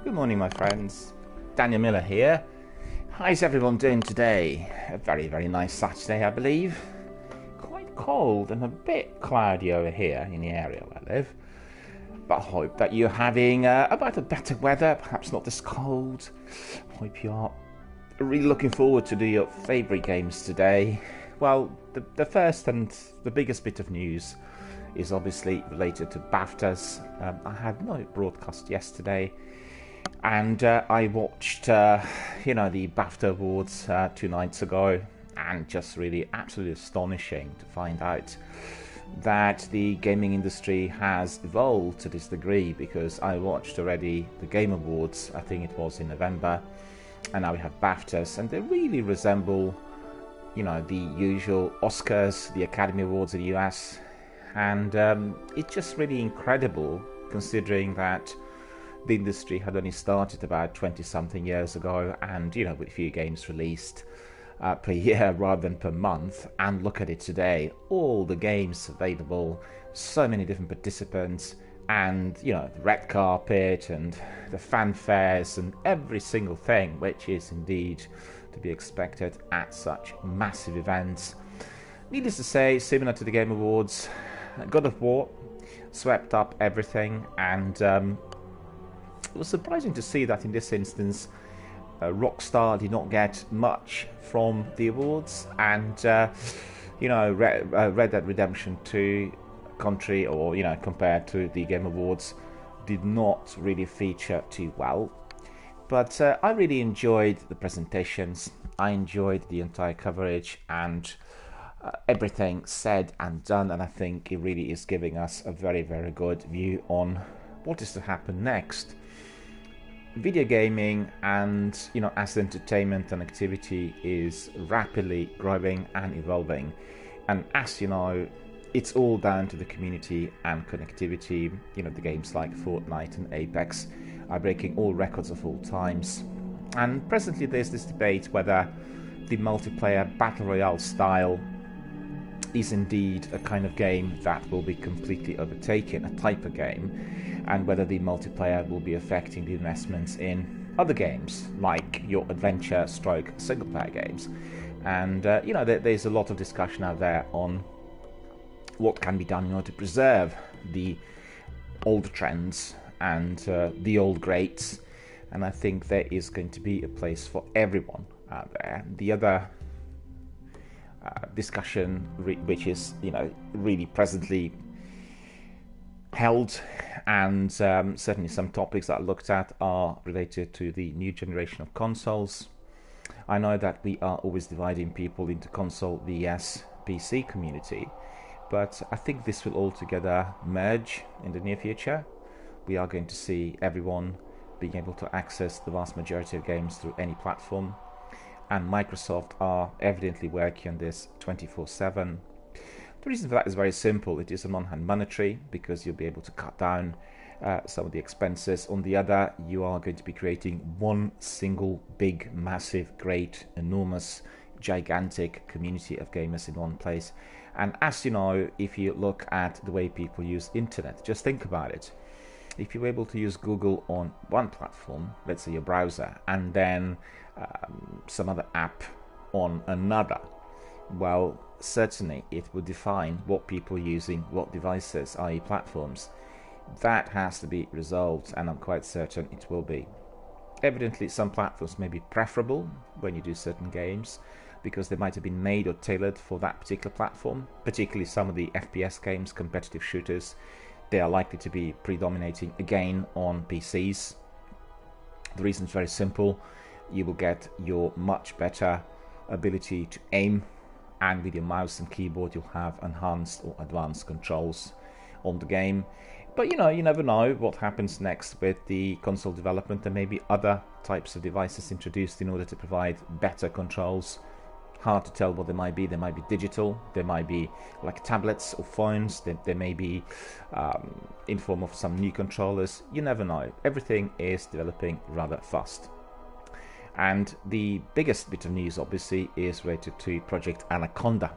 Good morning, my friends. DRBMiller here. How's everyone doing today? A very, very nice Saturday, I believe. Quite cold and a bit cloudy over here in the area where I live. But I hope that you're having about a better weather, perhaps not this cold. Hope you are really looking forward to do your favourite games today. Well, the first and the biggest bit of news is obviously related to BAFTAs. I had no broadcast yesterday, and I watched, the BAFTA Awards 2 nights ago, and just really absolutely astonishing to find out that the gaming industry has evolved to this degree, because I watched already the Game Awards, I think it was in November, and now we have BAFTAs, and they really resemble, the usual Oscars, the Academy Awards in the US, and it's just really incredible considering that the industry had only started about 20-something years ago, and, with a few games released per year rather than per month. And look at it today, all the games available, so many different participants, and the red carpet and the fanfares and every single thing, which is indeed to be expected at such massive events. Needless to say, similar to the Game Awards, God of War swept up everything, and it was surprising to see that in this instance Rockstar did not get much from the awards, and Red Dead Redemption 2 compared to the Game Awards did not really feature too well. But I really enjoyed the presentations, I enjoyed the entire coverage, and everything said and done, and I think it really is giving us a very, very good view on what is to happen next. Video gaming and as entertainment and activity is rapidly growing and evolving, and as you know, it's all down to the community and connectivity. The games like Fortnite and Apex are breaking all records of all times, and presently there's this debate whether the multiplayer battle royale style is indeed a kind of game that will be completely overtaken, a type of game, and whether the multiplayer will be affecting the investments in other games like your adventure stroke single player games. And there's a lot of discussion out there on what can be done in order to preserve the old trends and the old greats, and I think there is going to be a place for everyone out there. The other discussion which is really presently held, and certainly some topics that I looked at, are related to the new generation of consoles. I know that we are always dividing people into console vs PC community, but I think this will altogether merge in the near future. We are going to see everyone being able to access the vast majority of games through any platform, and Microsoft are evidently working on this 24/7. The reason for that is very simple. It is on one hand monetary, because you'll be able to cut down some of the expenses. On the other, you are going to be creating one single big, massive, great, enormous, gigantic community of gamers in one place. And as you know, if you look at the way people use internet, just think about it. If you're able to use Google on one platform, let's say your browser, and then some other app on another, well, certainly it would define what people are using, what devices, i.e. platforms. That has to be resolved, and I'm quite certain it will be. Evidently, some platforms may be preferable when you do certain games, because they might have been made or tailored for that particular platform, particularly some of the FPS games, competitive shooters. They are likely to be predominating again on PCs. The reason is very simple. You will get your much better ability to aim, and with your mouse and keyboard you'll have enhanced or advanced controls on the game. But you never know what happens next with the console development. There may be other types of devices introduced in order to provide better controls. Hard to tell what they might be. They might be digital, they might be like tablets or phones, they may be in form of some new controllers. You never know. Everything is developing rather fast. And the biggest bit of news obviously is related to Project Anaconda.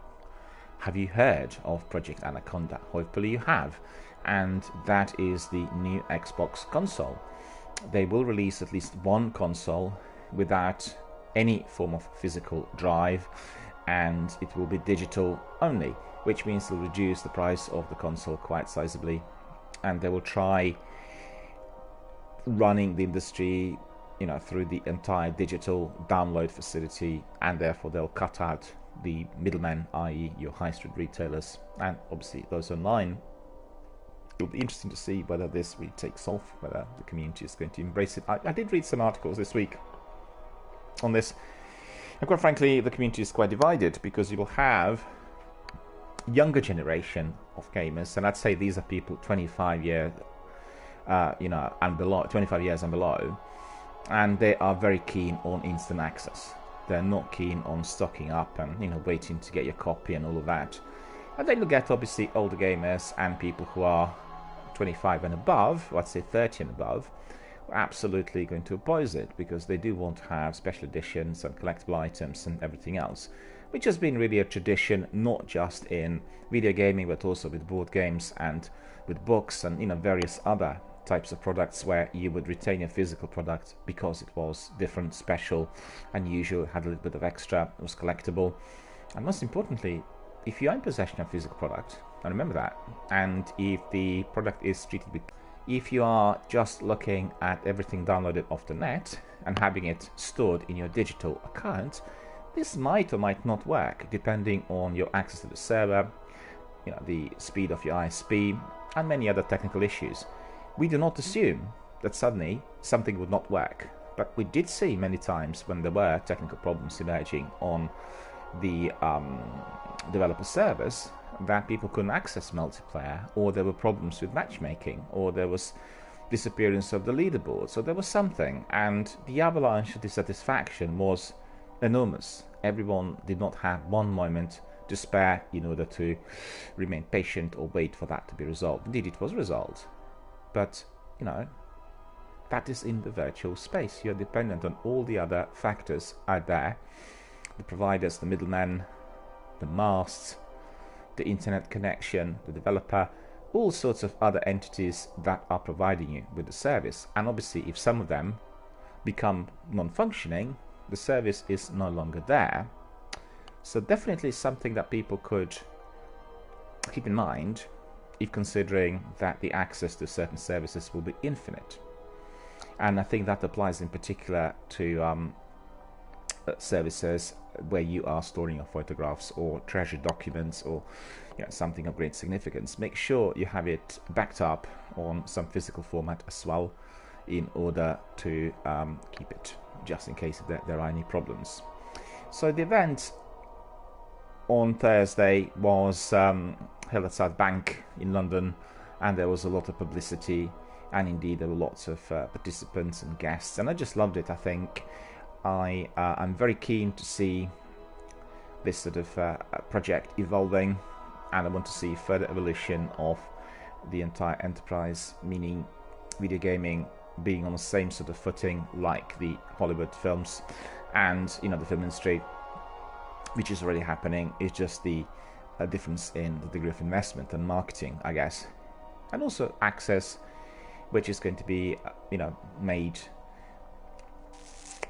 Have you heard of Project Anaconda? Hopefully you have. And that is the new Xbox console. they will release at least one console without any form of physical drive, and it will be digital only, which means they'll reduce the price of the console quite sizably, and they will try running the industry, through the entire digital download facility, and therefore they'll cut out the middlemen, i.e. your high street retailers and obviously those online. It'll be interesting to see whether this really takes off, whether the community is going to embrace it. I did read some articles this week on this, and quite frankly the community is quite divided, because you will have younger generation of gamers, and I'd say these are people 25 years and below, 25 years and below, and they are very keen on instant access. They're not keen on stocking up and waiting to get your copy and all of that. And then you'll get obviously older gamers and people who are 25 and above, let's say 30 and above, are absolutely going to oppose it, because they do want to have special editions and collectible items and everything else, which has been really a tradition, not just in video gaming but also with board games and with books and various other types of products, where you would retain a physical product because it was different, special, unusual, had a little bit of extra, it was collectible. And most importantly, if you are in possession of a physical product, and remember that, and if the product is treated with, if you are just looking at everything downloaded off the net and having it stored in your digital account, this might or might not work depending on your access to the server, the speed of your ISP, and many other technical issues. We do not assume that suddenly something would not work, but we did see many times when there were technical problems emerging on the developer servers that people couldn't access multiplayer, or there were problems with matchmaking, or there was disappearance of the leaderboard. So there was something, and the avalanche of dissatisfaction was enormous. Everyone did not have one moment to spare in order to remain patient or wait for that to be resolved. Indeed, it was resolved. But, that is in the virtual space. You're dependent on all the other factors out there. The providers, the middlemen, the masts, the internet connection, the developer, all sorts of other entities that are providing you with the service. And obviously, if some of them become non-functioning, the service is no longer there. So definitely something that people could keep in mind if considering that the access to certain services will be infinite. And I think that applies in particular to services where you are storing your photographs or treasured documents, or something of great significance. Make sure you have it backed up on some physical format as well, in order to keep it, just in case there are any problems. So the event on Thursday was held at South Bank in London, and there was a lot of publicity, and indeed there were lots of participants and guests, and I just loved it. I think I'm very keen to see this sort of project evolving, and I want to see further evolution of the entire enterprise, meaning video gaming being on the same sort of footing like the Hollywood films and the film industry, which is already happening. It's just the difference in the degree of investment and marketing, I guess, and also access, which is going to be made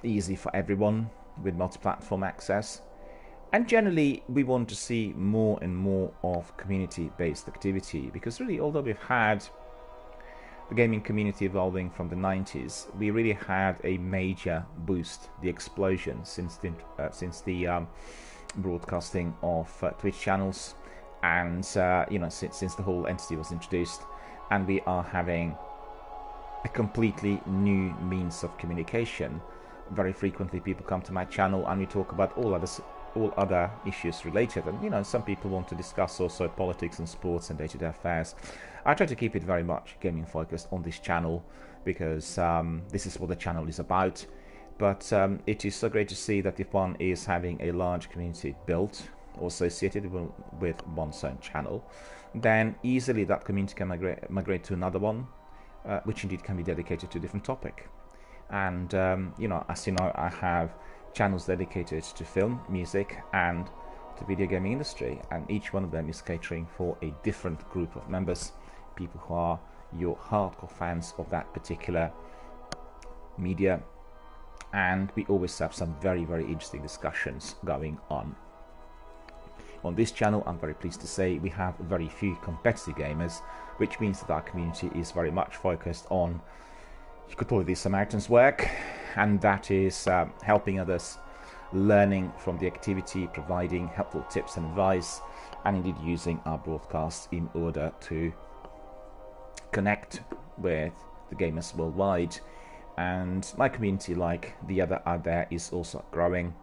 easy for everyone with multi-platform access. And generally we want to see more and more of community-based activity, because really, although we've had the gaming community evolving from the 90s, we really had a major boost, the explosion since the broadcasting of Twitch channels, and since the whole entity was introduced, and we are having a completely new means of communication. Very frequently people come to my channel and we talk about all other issues related, and some people want to discuss also politics and sports and day-to-day affairs. I try to keep it very much gaming focused on this channel, because this is what the channel is about. But it is so great to see that if one is having a large community built or associated with one's own channel, then easily that community can migrate to another one, which indeed can be dedicated to a different topic. And as you know, I have channels dedicated to film, music, and to video gaming industry, and each one of them is catering for a different group of members, people who are your hardcore fans of that particular media, and we always have some very, very interesting discussions going on. On this channel, I'm very pleased to say we have very few competitive gamers, which means that our community is very much focused on, you could call it the Samaritan's work, and that is helping others, learning from the activity, providing helpful tips and advice, and indeed using our broadcasts in order to connect with the gamers worldwide. And my community, like the other out there, is also growing.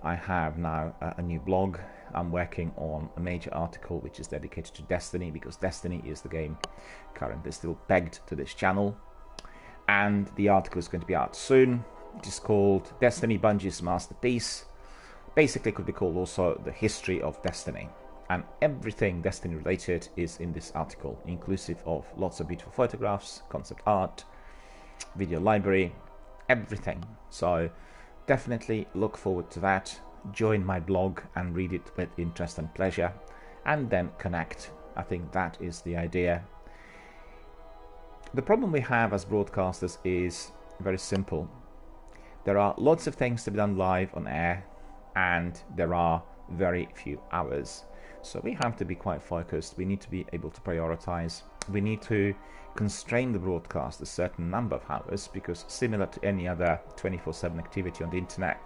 I have now a new blog. I'm working on a major article which is dedicated to Destiny, because Destiny is the game currently still pegged to this channel. And the article is going to be out soon. It is called Destiny, Bungie's Masterpiece. Basically, it could be called also the history of Destiny. And everything Destiny related is in this article, inclusive of lots of beautiful photographs, concept art, video library, everything. So definitely look forward to that. Join my blog and read it with interest and pleasure, and then connect. I think that is the idea. The problem we have as broadcasters is very simple. There are lots of things to be done live on air, and there are very few hours. So we have to be quite focused. We need to be able to prioritize. We need to constrain the broadcast a certain number of hours, because similar to any other 24/7 activity on the internet,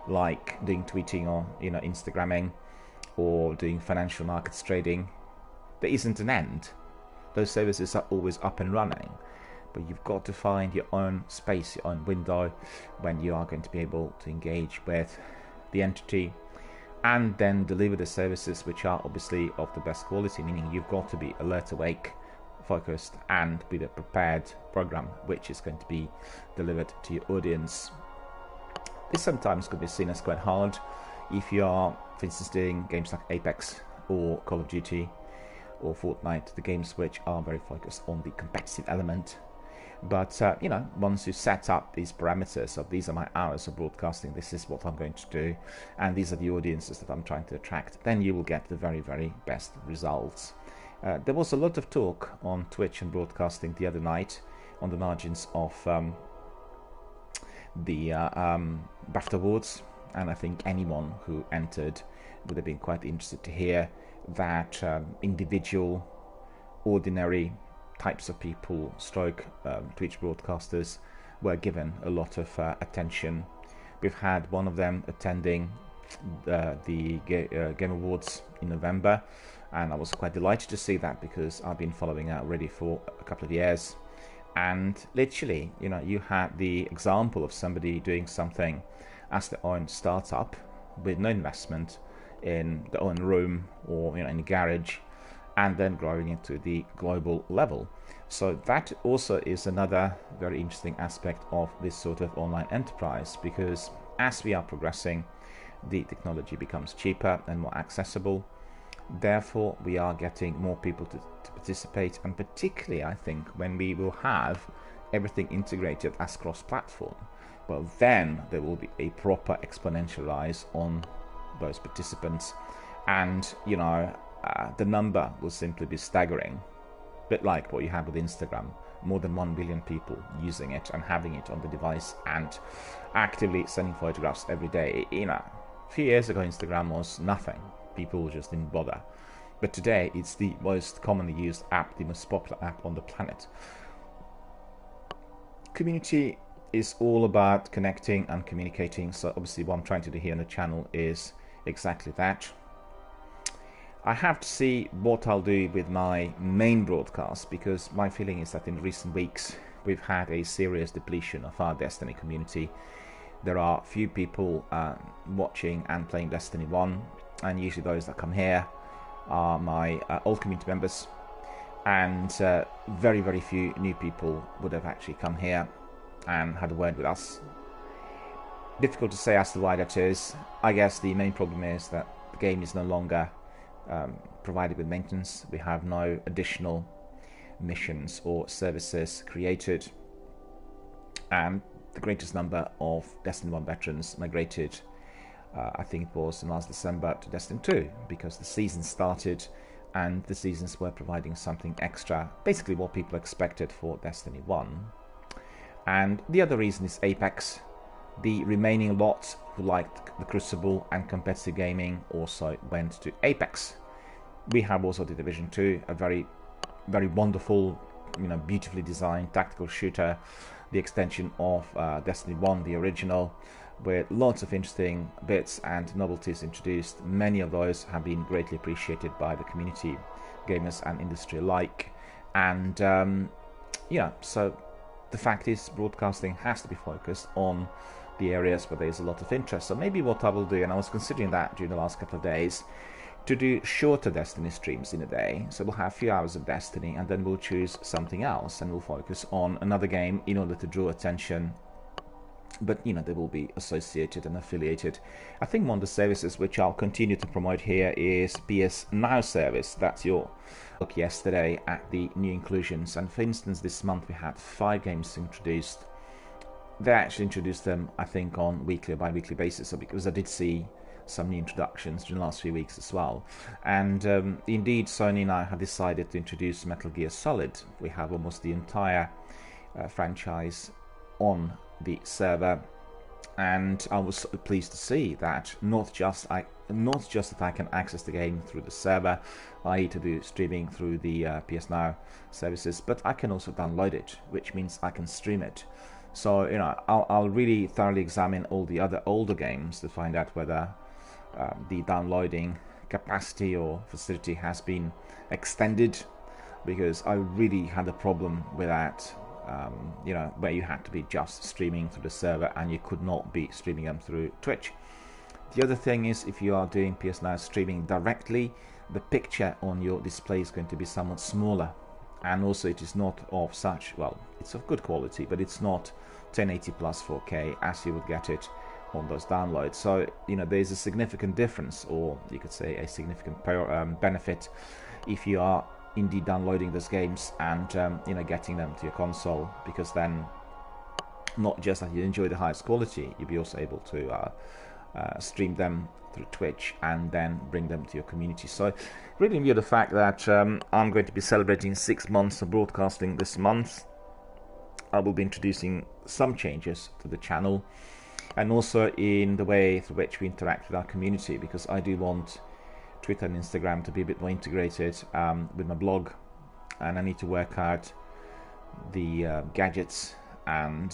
like doing tweeting or Instagramming or doing financial markets trading, there isn't an end. Those services are always up and running, but you've got to find your own space, your own window, when you are going to be able to engage with the entity and then deliver the services which are obviously of the best quality, meaning you've got to be alert, awake, focused, and with a prepared program which is going to be delivered to your audience. This sometimes could be seen as quite hard if you are, for instance, doing games like Apex or Call of Duty or Fortnite, the games which are very focused on the competitive element. But once you set up these parameters of these are my hours of broadcasting, this is what I'm going to do, and these are the audiences that I'm trying to attract, then you will get the very, very best results. There was a lot of talk on Twitch and broadcasting the other night on the margins of the BAFTA Awards, and I think anyone who entered would have been quite interested to hear that individual, ordinary types of people, Twitch broadcasters, were given a lot of attention. We've had one of them attending the Game Awards in November, and I was quite delighted to see that, because I've been following it already for a couple of years. And literally, you had the example of somebody doing something as their own startup with no investment in their own room or in a garage, and then growing into the global level. So that also is another very interesting aspect of this sort of online enterprise, because as we are progressing, the technology becomes cheaper and more accessible. Therefore, we are getting more people to participate, and particularly I think when we will have everything integrated as cross-platform, well, then there will be a proper exponential rise on those participants, and the number will simply be staggering. A bit like what you have with Instagram, more than 1 billion people using it and having it on the device and actively sending photographs every day. A few years ago Instagram was nothing. People just didn't bother. But today it's the most commonly used app, the most popular app on the planet. Community is all about connecting and communicating, so obviously what I'm trying to do here on the channel is exactly that. I have to see what I'll do with my main broadcast, because my feeling is that in recent weeks we've had a serious depletion of our Destiny community. There are few people watching and playing Destiny 1, and usually those that come here are my old community members, and very, very few new people would have actually come here and had a word with us. Difficult to say as to why that is. I guess the main problem is that the game is no longer provided with maintenance. We have no additional missions or services created, and the greatest number of Destiny 1 veterans migrated, I think it was in last December, to Destiny 2, because the season started and the seasons were providing something extra, basically what people expected for Destiny 1. And the other reason is Apex. The remaining lot who liked the Crucible and competitive gaming also went to Apex. We have also the Division 2, a very, very wonderful, beautifully designed tactical shooter, the extension of Destiny 1, the original, with lots of interesting bits and novelties introduced. Many of those have been greatly appreciated by the community, gamers and industry alike. And so the fact is, broadcasting has to be focused on the areas where there's a lot of interest. So maybe what I will do, and I was considering that during the last couple of days, to do shorter Destiny streams in a day. So we'll have a few hours of Destiny, and then we'll choose something else, and we'll focus on another game in order to draw attention. But they will be associated and affiliated. I think one of the services which I'll continue to promote here is PS Now service. That's your look yesterday at the new inclusions. And for instance, this month we had 5 games introduced. They actually introduced them, I think, on weekly or bi-weekly basis. So because I did see some new introductions during the last few weeks as well. And indeed, Sony and I have decided to introduce Metal Gear Solid. We have almost the entire franchise on the server, and I was pleased to see that not just that I can access the game through the server, i.e. to do streaming through the PS Now services, but I can also download it, which means I can stream it. So I'll really thoroughly examine all the other older games to find out whether the downloading capacity or facility has been extended, because I really had a problem with that. Where you had to be just streaming through the server and you could not be streaming them through Twitch. The other thing is, if you are doing PS Now streaming directly, the picture on your display is going to be somewhat smaller, and also it is not of such, well, it's of good quality, but it's not 1080 plus 4K as you would get it on those downloads. So there's a significant difference, or you could say a significant benefit, if you are indeed downloading those games and getting them to your console, because then not just that you enjoy the highest quality, you'll be also able to stream them through Twitch and then bring them to your community. So really in view of the fact that I'm going to be celebrating 6 months of broadcasting this month, I will be introducing some changes to the channel, and also in the way through which we interact with our community, because I do want Twitter and Instagram to be a bit more integrated with my blog, and I need to work out the gadgets and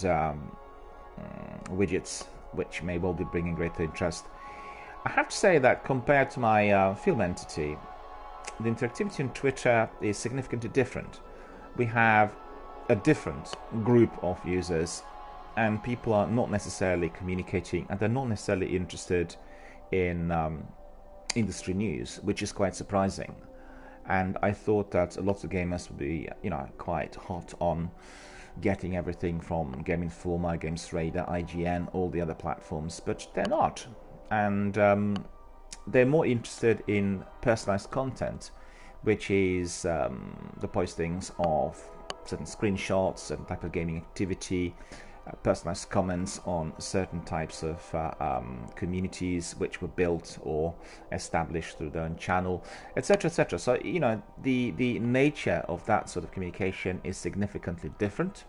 widgets which may well be bringing greater interest. I have to say that compared to my film entity, the interactivity on Twitter is significantly different. We have a different group of users, and people are not necessarily communicating, and they're not necessarily interested in industry news, which is quite surprising. And I thought that a lot of gamers would be quite hot on getting everything from Game Informer, Games Radar, IGN, all the other platforms, but they're not. And they're more interested in personalized content, which is the postings of certain screenshots, certain type of gaming activity, personalized comments on certain types of communities which were built or established through their own channel, etc., etc. So the nature of that sort of communication is significantly different,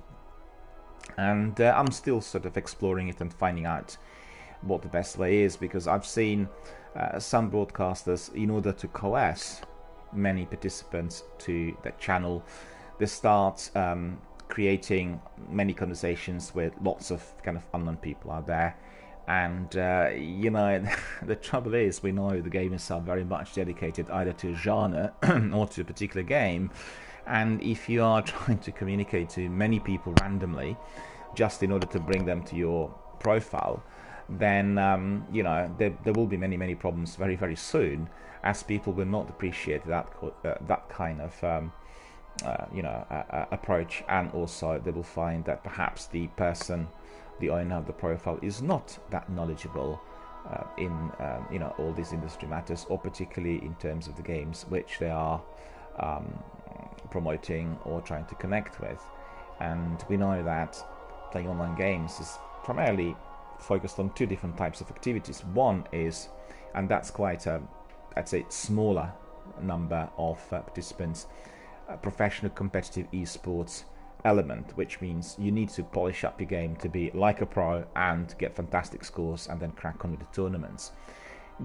and I'm still sort of exploring it and finding out what the best way is, because I've seen some broadcasters, in order to coerce many participants to their channel, they start creating many conversations with lots of kind of unknown people out there. And the trouble is, we know the gamers are very much dedicated either to a genre or to a particular game, and if you are trying to communicate to many people randomly just in order to bring them to your profile, then there will be many problems very, very soon, as people will not appreciate that kind of approach, and also they will find that perhaps the person, the owner of the profile, is not that knowledgeable in all these industry matters, or particularly in terms of the games which they are promoting or trying to connect with. And we know that playing online games is primarily focused on 2 different types of activities. One is, and that's quite a, I'd say, smaller number of participants, professional competitive esports, element, which means you need to polish up your game to be like a pro and get fantastic scores and then crack on with the tournaments.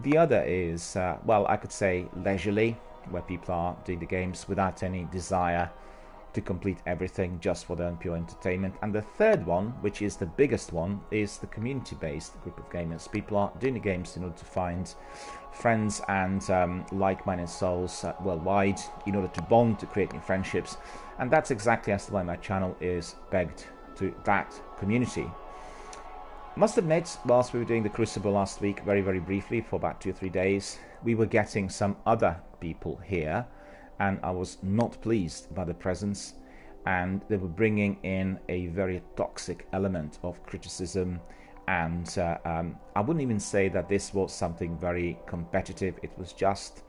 The other is, well, I could say leisurely, where people are doing the games without any desire to complete everything, just for their own pure entertainment. And the third one, which is the biggest one, is the community-based group of gamers. People are doing the games in order to find friends and like-minded souls worldwide, in order to bond, to create new friendships. And that's exactly as to why my channel is pegged to that community. Must admit, whilst we were doing the Crucible last week, very briefly, for about 2 or 3 days, we were getting some other people here, and I was not pleased by the presence, and they were bringing in a very toxic element of criticism. And I wouldn't even say that this was something very competitive. It was just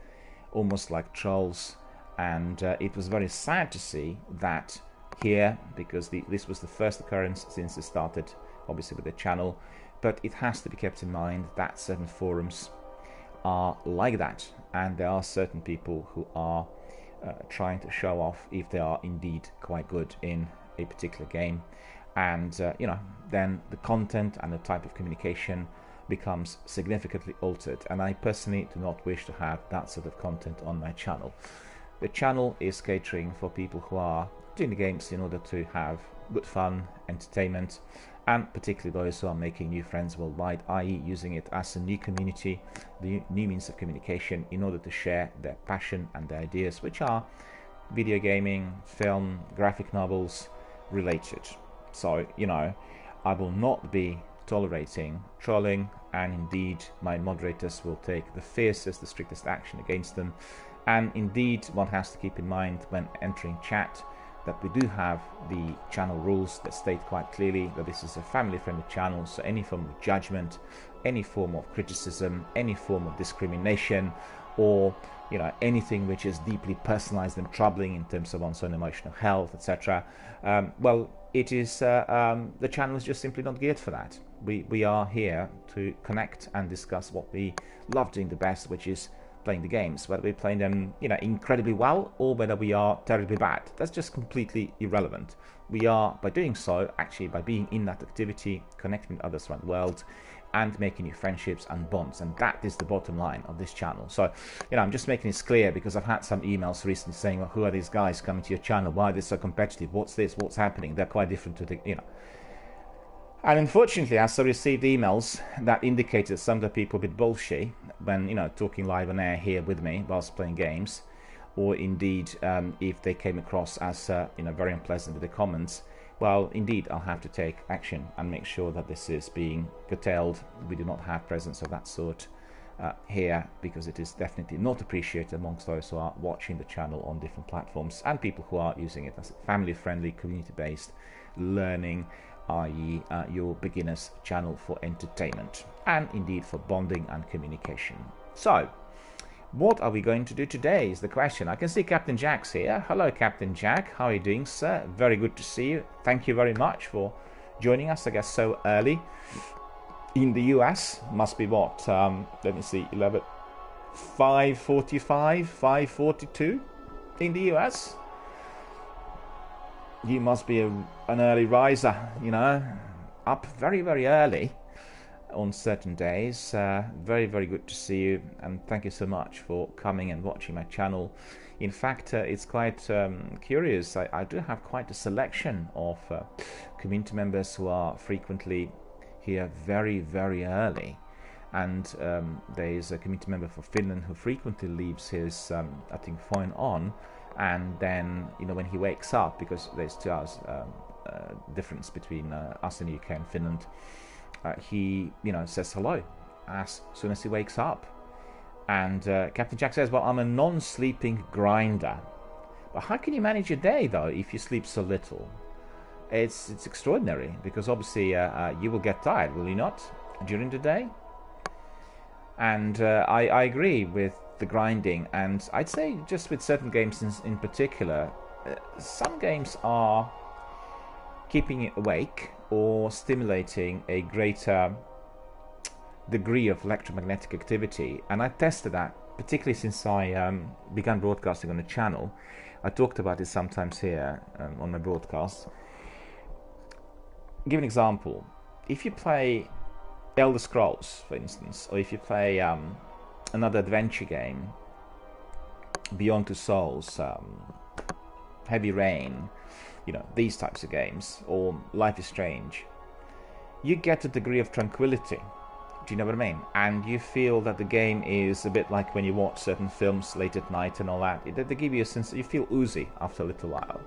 almost like trolls, and it was very sad to see that here, because this was the first occurrence since it started, obviously, with the channel. But it has to be kept in mind that certain forums are like that, and there are certain people who are trying to show off if they are indeed quite good in a particular game. And you know, then the content and the type of communication becomes significantly altered, and I personally do not wish to have that sort of content on my channel. The channel is catering for people who are doing the games in order to have good fun, entertainment, and particularly those who are making new friends worldwide, i.e. using it as a new community, the new means of communication, in order to share their passion and their ideas, which are video gaming, film, graphic novels related. So, you know, I will not be tolerating trolling, and indeed my moderators will take the fiercest, the strictest action against them. And indeed, one has to keep in mind when entering chat that we do have the channel rules that state quite clearly that this is a family-friendly channel, so any form of judgment, any form of criticism, any form of discrimination, or you know, anything which is deeply personalized and troubling in terms of one's own emotional health, etc. Well, it is the channel is just simply not geared for that. We are here to connect and discuss what we love doing the best, which is playing the games, whether we're playing them, you know, incredibly well or whether we are terribly bad. That's just completely irrelevant. We are, by doing so, actually by being in that activity, connecting with others around the world and making new friendships and bonds, and that is the bottom line of this channel. So, you know, I'm just making this clear because I've had some emails recently saying, well, who are these guys coming to your channel? Why are they so competitive? What's this? What's happening? They're quite different to the, you know. And unfortunately, as I received emails that indicated some of the people a bit bullshit when, you know, talking live on air here with me whilst playing games, or indeed if they came across as you know, very unpleasant with the comments, well, indeed, I'll have to take action and make sure that this is being curtailed. We do not have presence of that sort here, because it is definitely not appreciated amongst those who are watching the channel on different platforms and people who are using it as a family-friendly, community-based learning, i.e. Your beginner's channel for entertainment and indeed for bonding and communication. So, what are we going to do today is the question. I can see Captain Jack's here. Hello, Captain Jack. How are you doing, sir? Very good to see you. Thank you very much for joining us, I guess, so early. In the US, must be what? Let me see, 5:45, 5:42 in the US. You must be an early riser, you know, up very early on certain days. Very good to see you, and thank you so much for coming and watching my channel. In fact, it's quite curious. I do have quite a selection of community members who are frequently here very early, and there is a community member for Finland who frequently leaves his I think phone on, and then, you know, when he wakes up, because there's 2 hours difference between us in the UK and Finland, he, you know, says hello as soon as he wakes up. And Captain Jack says, well, I'm a non-sleeping grinder. But how can you manage your day, though, if you sleep so little? It's extraordinary, because obviously you will get tired, will you not, during the day? And I agree with the grinding, and I'd say just with certain games in particular, some games are keeping you awake or stimulating a greater degree of electromagnetic activity, and I tested that particularly since I began broadcasting on the channel. I talked about it sometimes here on my broadcasts. Give an example. If you play Elder Scrolls, for instance, or if you play another adventure game, Beyond Two Souls, Heavy Rain, these types of games, or Life is Strange, you get a degree of tranquility. Do you know what I mean? And you feel that the game is a bit like when you watch certain films late at night and all that. They give you a sense that you feel oozy after a little while.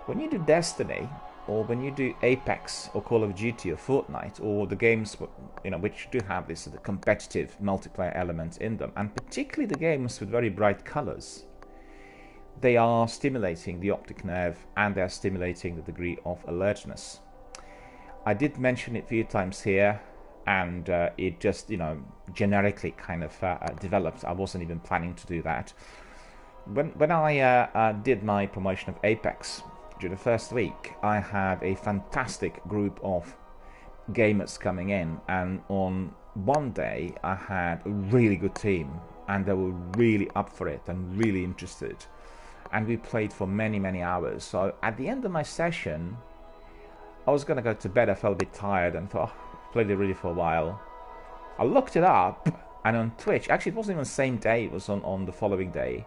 When you do Destiny, or when you do Apex, or Call of Duty, or Fortnite, or the games which do have this sort of competitive multiplayer element in them, and particularly the games with very bright colors, they are stimulating the optic nerve, and they are stimulating the degree of alertness. I did mention it a few times here, and it just, generically kind of developed. I wasn't even planning to do that. When I did my promotion of Apex, during the first week, I had a fantastic group of gamers coming in, and on one day I had a really good team, and they were really up for it and really interested, and we played for many, many hours. So at the end of my session, I was going to go to bed. I felt a bit tired and thought, played it really for a while. I looked it up, and on Twitch, actually it wasn't even the same day, it was on the following day,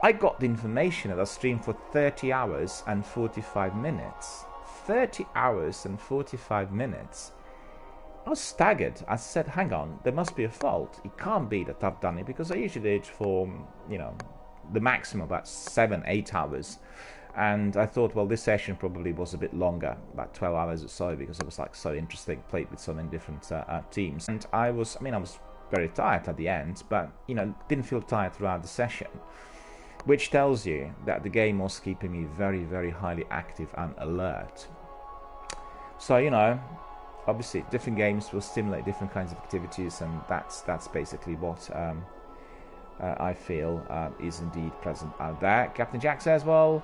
I got the information that I streamed for 30 hours and 45 minutes. 30 hours and 45 minutes. I was staggered. I said, hang on, there must be a fault. It can't be that I've done it, because I usually did it for, the maximum about 7-8 hours. And I thought, well, this session probably was a bit longer, about 12 hours or so, because it was like so interesting, played with so many different teams. And I was very tired at the end, but, didn't feel tired throughout the session, which tells you that the game was keeping me very, very highly active and alert. So, obviously different games will stimulate different kinds of activities, and that's basically what I feel is indeed present out there. Captain Jack says, well,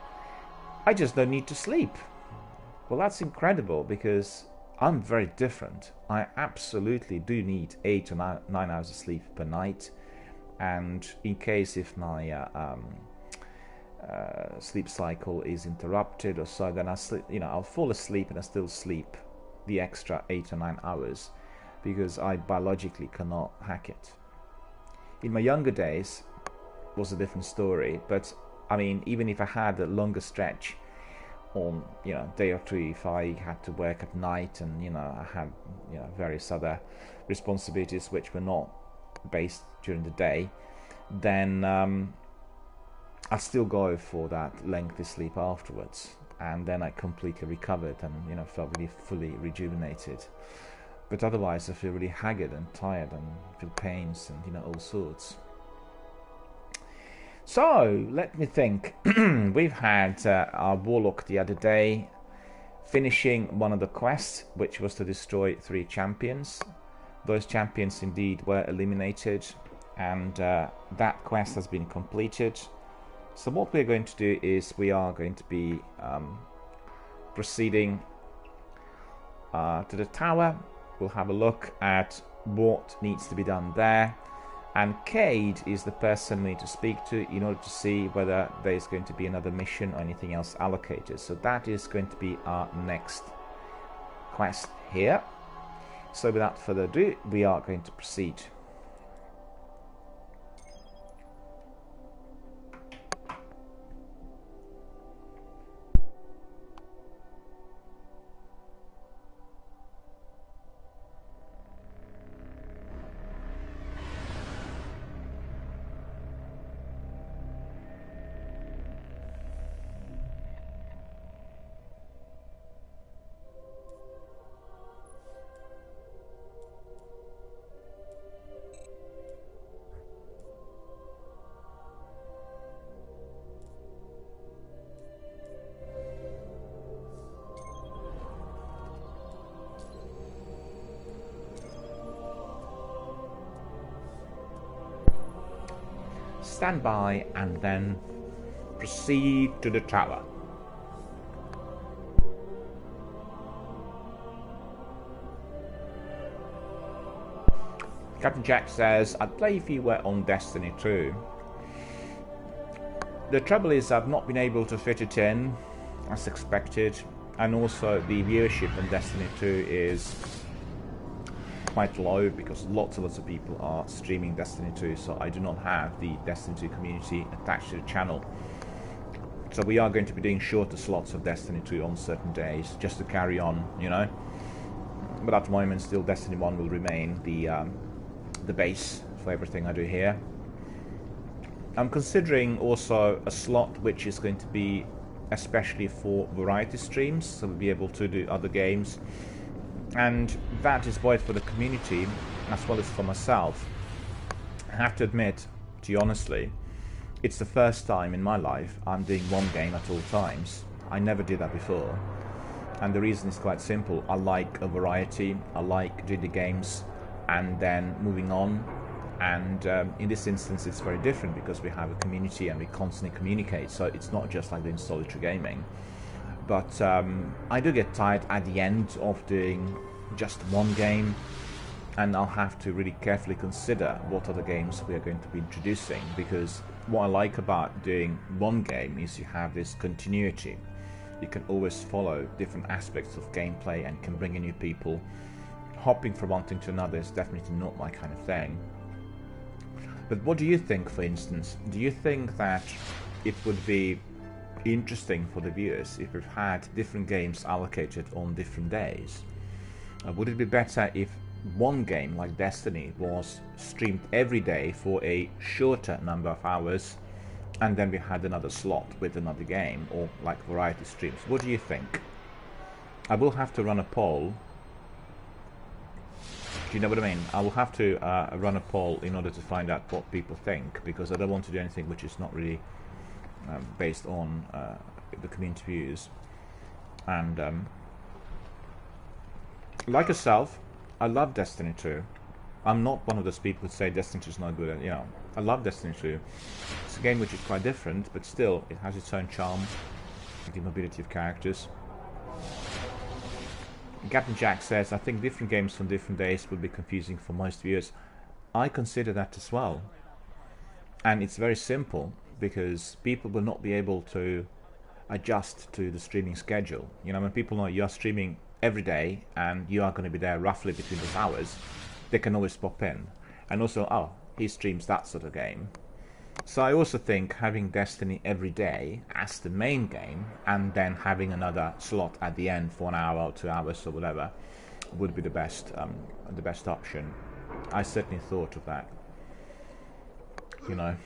I just don't need to sleep. Well, that's incredible, because I'm very different. I absolutely do need 8 to 9 hours of sleep per night, and in case if my sleep cycle is interrupted or so, then I'll fall asleep and I still sleep the extra 8 or 9 hours, because I biologically cannot hack it. In my younger days was a different story, but even if I had a longer stretch on day or two, if I had to work at night and I had various other responsibilities which were not based during the day, then I still go for that lengthy sleep afterwards, and then I completely recovered and felt really fully rejuvenated. But otherwise I feel really haggard and tired and feel pains and all sorts. So let me think. We've had our warlock the other day finishing one of the quests, which was to destroy 3 champions. Those champions indeed were eliminated, and that quest has been completed. So what we're going to do is we are going to be proceeding to the tower. We'll have a look at what needs to be done there, and Cade is the person we need to speak to in order to see whether there's going to be another mission or anything else allocated. So that is going to be our next quest here. So without further ado, we are going to proceed. Stand by and then proceed to the tower. Captain Jack says, I'd play if you were on Destiny 2. The trouble is I've not been able to fit it in as expected, and also the viewership on Destiny 2 is quite low because lots of people are streaming Destiny 2, so I do not have the Destiny 2 community attached to the channel. So we are going to be doing shorter slots of Destiny 2 on certain days just to carry on, you know. But at the moment still Destiny 1 will remain the base for everything I do here. I'm considering also a slot which is going to be especially for variety streams, so we'll be able to do other games, and that is both for the community as well as for myself. I have to admit, to you honestly, it's the first time in my life I'm doing one game at all times. I never did that before, and the reason is quite simple. I like a variety, I like doing the games and then moving on. And in this instance it's very different because we have a community and we constantly communicate, so it's not just like doing solitary gaming. But I do get tired at the end of doing just one game, and I'll have to really carefully consider what other games we are going to be introducing, because what I like about doing one game is you have this continuity. You can always follow different aspects of gameplay and can bring in new people. Hopping from one thing to another is definitely not my kind of thing. But what do you think, for instance? Do you think that it would be interesting for the viewers if we've had different games allocated on different days? Would it be better if one game like Destiny was streamed every day for a shorter number of hours, and then we had another slot with another game, or like variety streams? What do you think? I will have to run a poll. Do you know what I mean? I will have to run a poll in order to find out what people think, because I don't want to do anything which is not really based on the community views. And like yourself, I love Destiny 2. I'm not one of those people who say Destiny 2 is not good. You know, I love Destiny 2. It's a game which is quite different, but still it has its own charm, the mobility of characters. Captain Jack says, I think different games from different days will be confusing for most viewers. I consider that as well. And it's very simple, because people will not be able to adjust to the streaming schedule. You know, when people know you are streaming every day and you are going to be there roughly between those hours, they can always pop in. And also, oh, he streams that sort of game. So I also think having Destiny every day as the main game, and then having another slot at the end for an hour or 2 hours or whatever, would be the best option. I certainly thought of that. You know,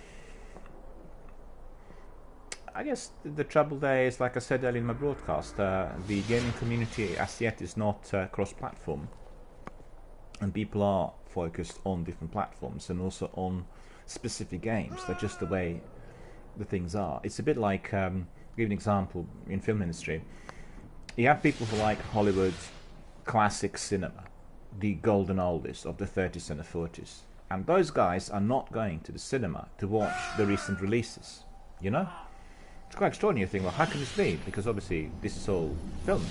I guess the trouble there is, like I said earlier in my broadcast, the gaming community as yet is not cross-platform, and people are focused on different platforms and also on specific games. That's just the way the things are. It's a bit like, give an example, in film industry, you have people who like Hollywood classic cinema, the golden oldies of the 30s and the 40s, and those guys are not going to the cinema to watch the recent releases, you know? It's quite extraordinary. You think, well, how can this be? Because obviously this is all film.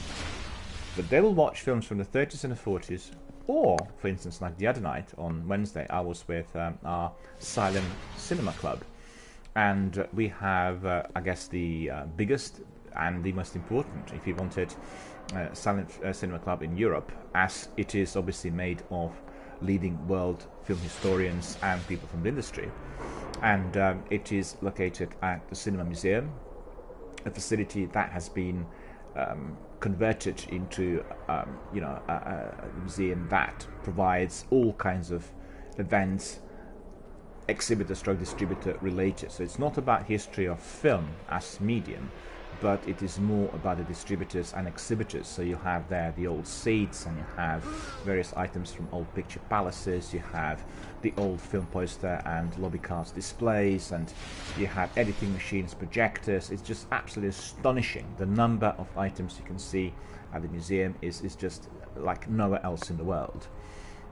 But they will watch films from the 30s and the 40s. Or, for instance, like the other night on Wednesday, I was with our silent cinema club, and we have, I guess, the biggest and the most important, if you wanted, silent cinema club in Europe, as it is obviously made of leading world film historians and people from the industry. And it is located at the Cinema Museum, a facility that has been converted into a museum that provides all kinds of events, exhibitor/distributor related. So it's not about history of film as medium, but it is more about the distributors and exhibitors. So you have there the old seats, and you have various items from old picture palaces, you have the old film poster and lobby cards displays, and you have editing machines, projectors. It's just absolutely astonishing. The number of items you can see at the museum is just like nowhere else in the world.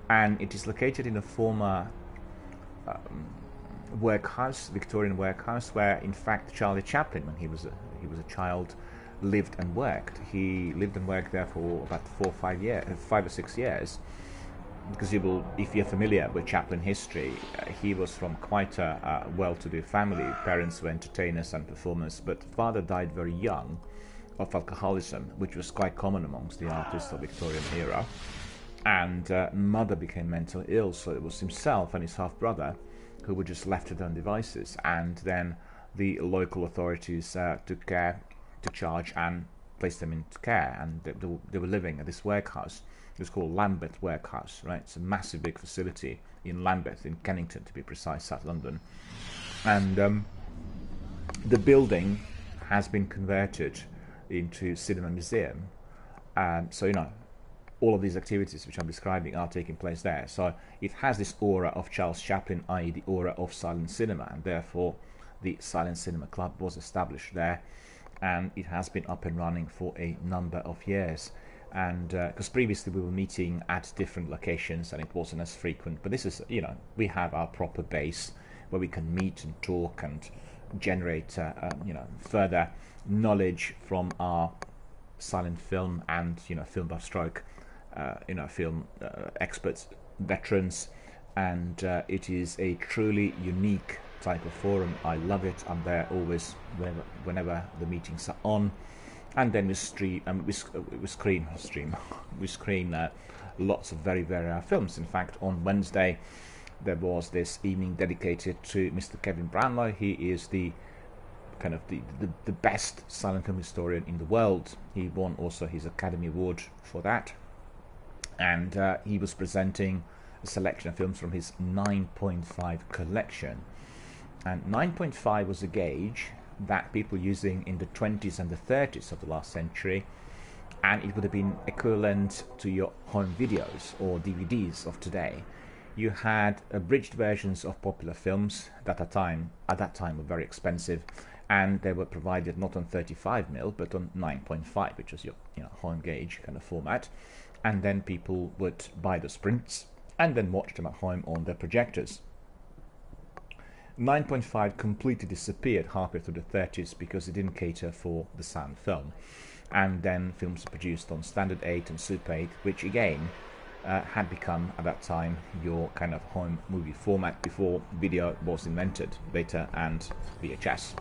And it is located in a former workhouse, Victorian workhouse, where in fact Charlie Chaplin, when he was a child, lived and worked. He lived and worked there for about 5 or 6 years, because if you're familiar with Chaplin history, he was from quite a well-to-do family. Parents were entertainers and performers, but father died very young of alcoholism, which was quite common amongst the artists of Victorian era. And mother became mentally ill, so it was himself and his half-brother who were just left to their own devices. And then the local authorities took charge and placed them into care, and they were living at this workhouse. It was called Lambeth Workhouse, right? It's a massive big facility in Lambeth, in Kennington to be precise, South London. And the building has been converted into cinema museum. So, all of these activities which I'm describing are taking place there. So it has this aura of Charles Chaplin, i.e. the aura of silent cinema, and therefore the Silent Cinema Club was established there, and it has been up and running for a number of years. And because previously we were meeting at different locations and it wasn't as frequent, but this is, we have our proper base where we can meet and talk and generate, further knowledge from our silent film and, film buff stroke, film experts, veterans, and it is a truly unique type of forum. I love it. I'm there always whenever the meetings are on, and then we screen lots of very rare films. In fact, on Wednesday there was this evening dedicated to Mr. Kevin Brownlow. He is the best silent film historian in the world. He won also his Academy Award for that, and he was presenting a selection of films from his 9.5 collection. And 9.5 was a gauge that people using in the 20s and the 30s of the last century, and it would have been equivalent to your home videos or DVDs of today. You had abridged versions of popular films that at that time were very expensive, and they were provided not on 35mm but on 9.5, which was your home gauge kind of format. And then people would buy those prints and then watch them at home on their projectors. 9.5 completely disappeared halfway through the 30s because it didn't cater for the sound film. And then films were produced on Standard 8 and Super 8, which again had become at that time your kind of home movie format before video was invented later, and VHS.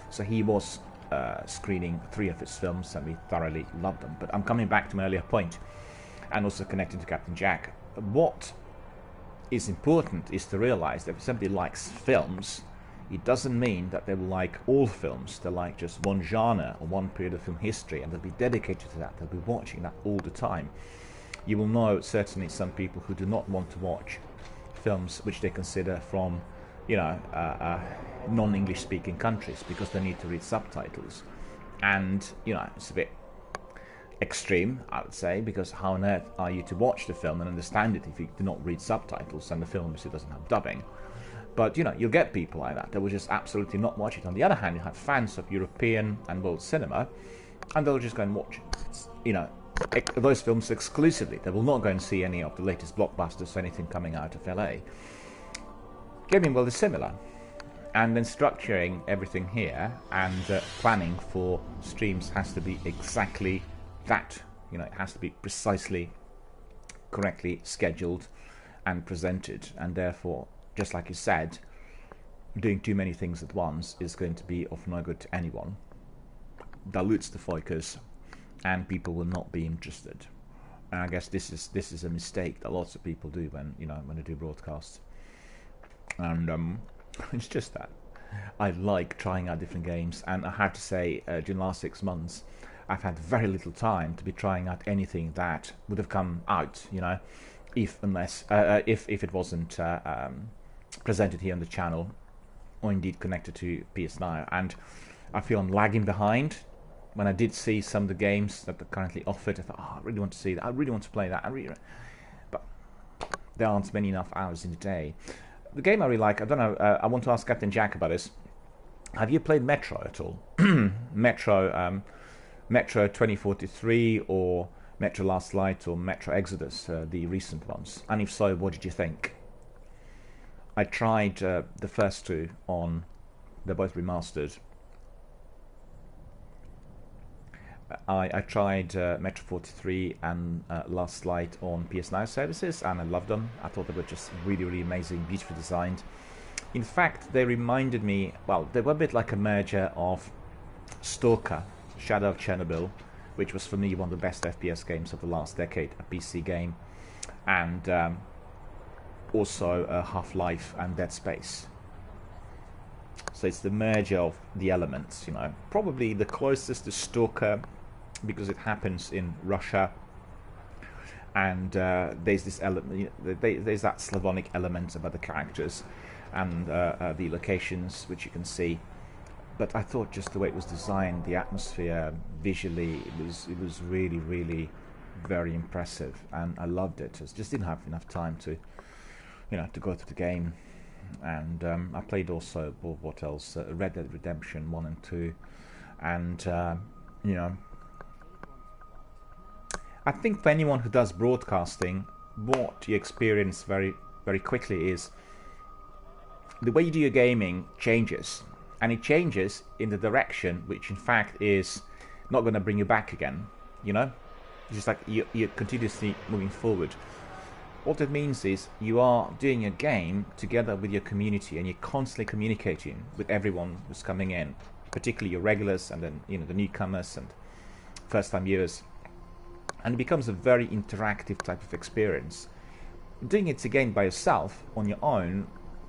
So he was screening 3 of his films, and we thoroughly loved them. But I'm coming back to my earlier point, and also connecting to Captain Jack. What is important is to realize that if somebody likes films, it doesn't mean that they will like all films. They like just one genre or one period of film history, and they'll be dedicated to that. They'll be watching that all the time. You will know certainly some people who do not want to watch films which they consider from non-English speaking countries because they need to read subtitles, and it's a bit extreme, I would say, because how on earth are you to watch the film and understand it if you do not read subtitles, and the film obviously doesn't have dubbing? But you'll get people like that will just absolutely not watch it. On the other hand, you have fans of European and world cinema, and they'll just go and watch those films exclusively. They will not go and see any of the latest blockbusters or anything coming out of LA. Gaming world is similar, and then structuring everything here and planning for streams has to be exactly that. It has to be precisely, correctly scheduled and presented, and therefore, just like you said, doing too many things at once is going to be of no good to anyone. Dilutes the focus, and people will not be interested. And I guess this is a mistake that lots of people do when they do broadcasts. And it's just that I like trying out different games, and I have to say, during the last 6 months, I've had very little time to be trying out anything that would have come out, if it wasn't presented here on the channel, or indeed connected to PS Now. And I feel I'm lagging behind. When I did see some of the games that are currently offered, I thought, I really want to see that, I really want to play that, but there aren't many enough hours in the day. The game I really like, I don't know, I want to ask Captain Jack about this. Have you played Metro at all? Metro 2043, or Metro Last Light, or Metro Exodus, the recent ones? And if so, what did you think? I tried the first 2 on, they're both remastered. I tried Metro 43 and Last Light on PS Now services, and I loved them. I thought they were just really, really amazing, beautifully designed. In fact, they reminded me, well, they were a bit like a merger of Stalker, Shadow of Chernobyl, which was for me one of the best FPS games of the last decade, a PC game, and also Half-Life and Dead Space. So it's the merger of the elements, you know. Probably the closest to Stalker, because it happens in Russia, and there's this element, there's that Slavonic element about the characters and the locations which you can see. But I thought just the way it was designed, the atmosphere, visually, it was really, really very impressive, and I loved it. I just didn't have enough time to, you know, to go through the game. And I played also, what else? Red Dead Redemption 1 and 2, and you know, I think for anyone who does broadcasting, what you experience very, very quickly is the way you do your gaming changes, and it changes in the direction which in fact is not going to bring you back again, you know. It's just like you're continuously moving forward. What it means is you are doing a game together with your community, and you're constantly communicating with everyone who's coming in, particularly your regulars, and then, you know, the newcomers and first-time viewers. And it becomes a very interactive type of experience. Doing it again by yourself on your own,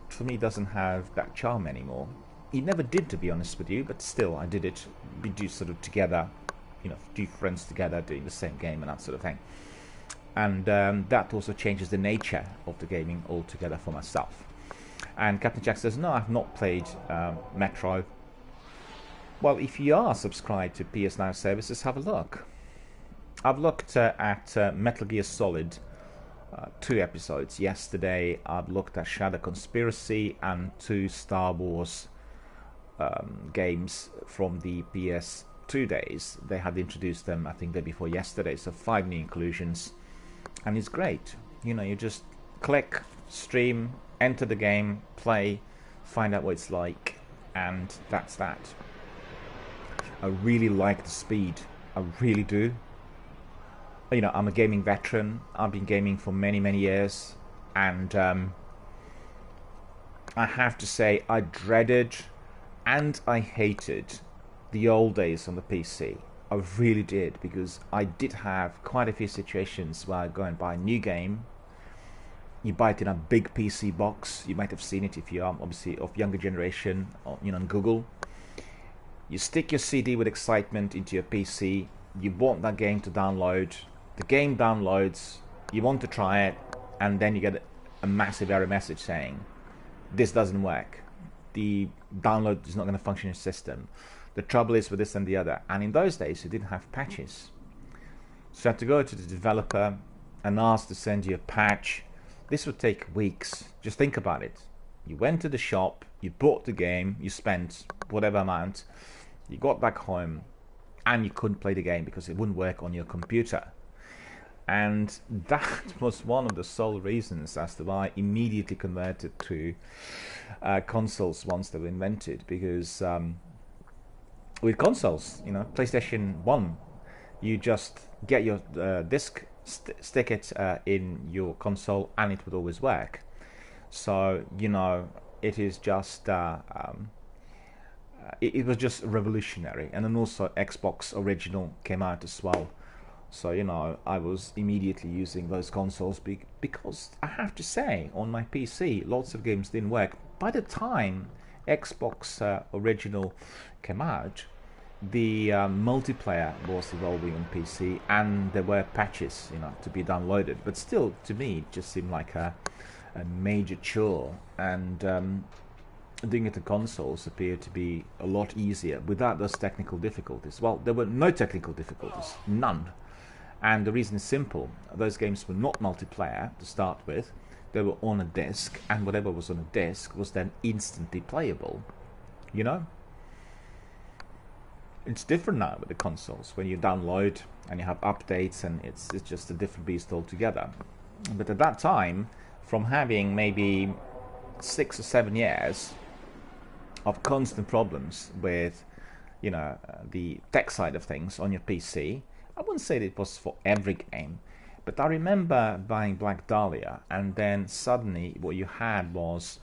for me, doesn't have that charm anymore. It never did, to be honest with you, but still, I did it. We do sort of together, you know, two friends together doing the same game and that sort of thing. And that also changes the nature of the gaming altogether for myself. And Captain Jack says, no, I've not played Metro. Well, if you are subscribed to PS Now services, have a look. I've looked at Metal Gear Solid 2 episodes yesterday. I've looked at Shadow Conspiracy and 2 Star Wars games from the PS2 days. They had introduced them, I think, day before yesterday, so 5 new inclusions. And it's great. You know, you just click, stream, enter the game, play, find out what it's like, and that's that. I really like the speed. I really do. You know, I'm a gaming veteran. I've been gaming for many, many years, and I have to say I dreaded and I hated the old days on the PC. I really did, because I did have quite a few situations where I go and buy a new game. You buy it in a big PC box. You might have seen it if you are obviously of younger generation, you know, on Google. You stick your CD with excitement into your PC. You want that game to download. The game downloads. You want to try it, and then you get a massive error message saying, "This doesn't work. The download is not going to function in your system. The trouble is with this and the other." And in those days, you didn't have patches. So you had to go to the developer and ask to send you a patch. This would take weeks. Just think about it. You went to the shop, you bought the game, you spent whatever amount, you got back home, and you couldn't play the game because it wouldn't work on your computer. And that was one of the sole reasons as to why I immediately converted to consoles once they were invented, because with consoles, you know, PlayStation 1, you just get your disc, stick it in your console, and it would always work. So, you know, it is just it was just revolutionary. And then also Xbox Original came out as well. So, you know, I was immediately using those consoles because I have to say, on my PC, lots of games didn't work. By the time Xbox Original came out, the multiplayer was evolving on PC, and there were patches, you know, to be downloaded. But still, to me, it just seemed like a major chore, and doing it to consoles appeared to be a lot easier without those technical difficulties. Well, there were no technical difficulties, none. And the reason is simple. Those games were not multiplayer to start with. They were on a disc, and whatever was on a disc was then instantly playable, you know? It's different now with the consoles. When you download and you have updates, and it's just a different beast altogether. But at that time, from having maybe 6 or 7 years of constant problems with the tech side of things on your PC. I wouldn't say that it was for every game, but I remember buying Black Dahlia, and then suddenly what you had was,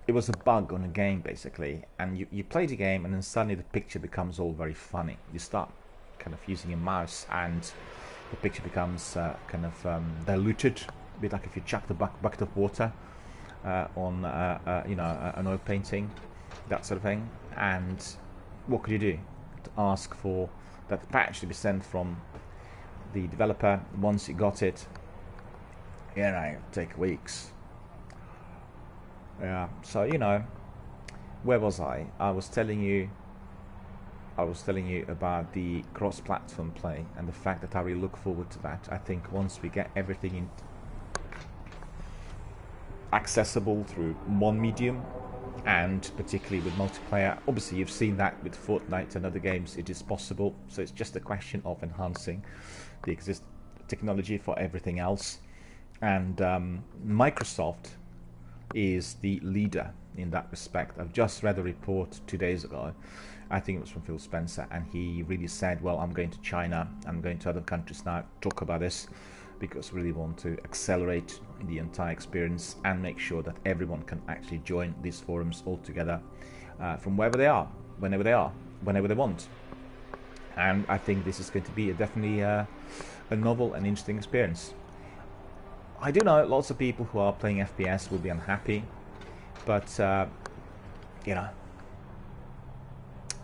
it was a bug on a game basically, and you play the game and then suddenly the picture becomes all very funny. You start kind of using a mouse and the picture becomes diluted, a bit like if you chuck the bucket of water on an oil painting, that sort of thing. And what could you do? To ask for that patch to be sent from the developer. Once you got it, take weeks. Yeah, so where was I? I was telling you about the cross-platform play and the fact that I really look forward to that. I think once we get everything accessible through one medium, and particularly with multiplayer, obviously you've seen that with Fortnite and other games, it is possible. So it's just a question of enhancing the existing technology for everything else. And Microsoft is the leader in that respect. I've just read a report 2 days ago, I think it was from Phil Spencer, and he really said, well, I'm going to China, I'm going to other countries now to talk about this, because we really want to accelerate the entire experience and make sure that everyone can actually join these forums all together from wherever they are, whenever they want. And I think this is going to be definitely a novel and interesting experience. I do know lots of people who are playing FPS will be unhappy, but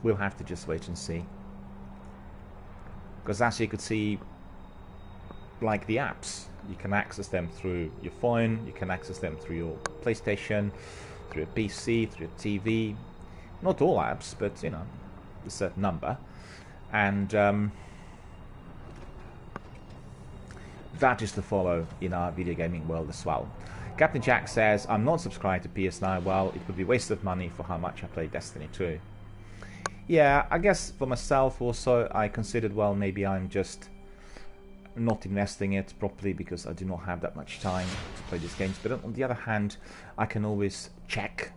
we'll have to just wait and see. Because as you could see, like the apps, you can access them through your phone, you can access them through your PlayStation, through a PC, through a TV. Not all apps, but a certain number. And that is to follow in our video gaming world as well. Captain Jack says, I'm not subscribed to PS Now. Well, it would be a waste of money for how much I play Destiny 2. Yeah, I guess for myself also, I considered, well, maybe I'm just not investing it properly because I do not have that much time to play these games. But on the other hand, I can always check,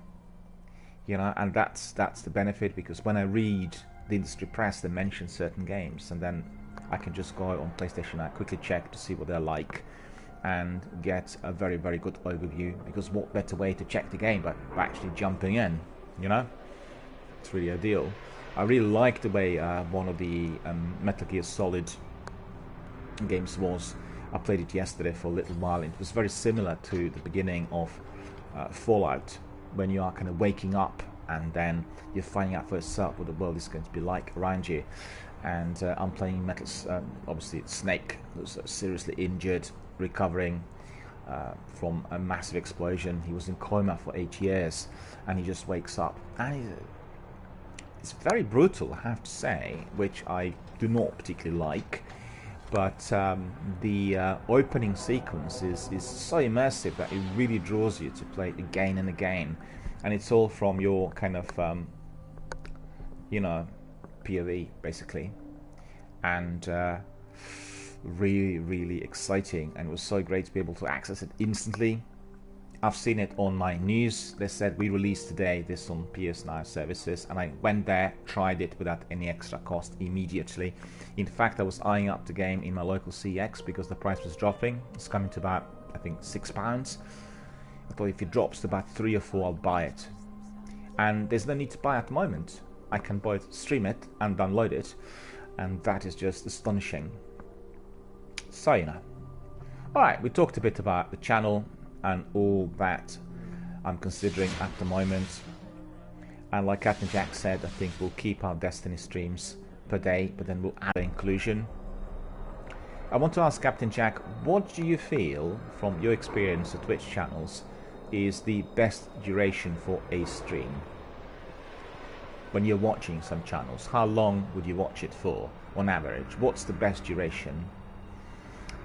and that's the benefit, because when I read the industry press, they mention certain games, and then I can just go on PlayStation and quickly check to see what they're like and get a very, very good overview, because what better way to check the game but by actually jumping in, It's really ideal. I really like the way one of the Metal Gear Solid games was. I played it yesterday for a little while, and it was very similar to the beginning of Fallout, when you are kind of waking up and then you're finding out for yourself what the world is going to be like around you. And I'm playing obviously Snake, who's seriously injured, recovering from a massive explosion. He was in coma for 8 years, and he just wakes up, and it's very brutal, I have to say, which I do not particularly like. But the opening sequence is so immersive that it really draws you to play again and again, and it's all from your kind of POV basically, and really, really exciting, and it was so great to be able to access it instantly. I've seen it on my news. They said we released today this on PS Now services, and I went there, tried it without any extra cost immediately. In fact, I was eyeing up the game in my local CX because the price was dropping. It's coming to about, I think, £6. I thought if it drops to about 3 or 4, I'll buy it. And there's no need to buy at the moment. I can both stream it and download it, and that is just astonishing. So, Alright, we talked a bit about the channel and all that I'm considering at the moment. And like Captain Jack said, I think we'll keep our Destiny streams per day, but then we'll add an inclusion. I want to ask Captain Jack, what do you feel from your experience at Twitch channels is the best duration for a stream? When you're watching some channels, how long would you watch it for on average? What's the best duration?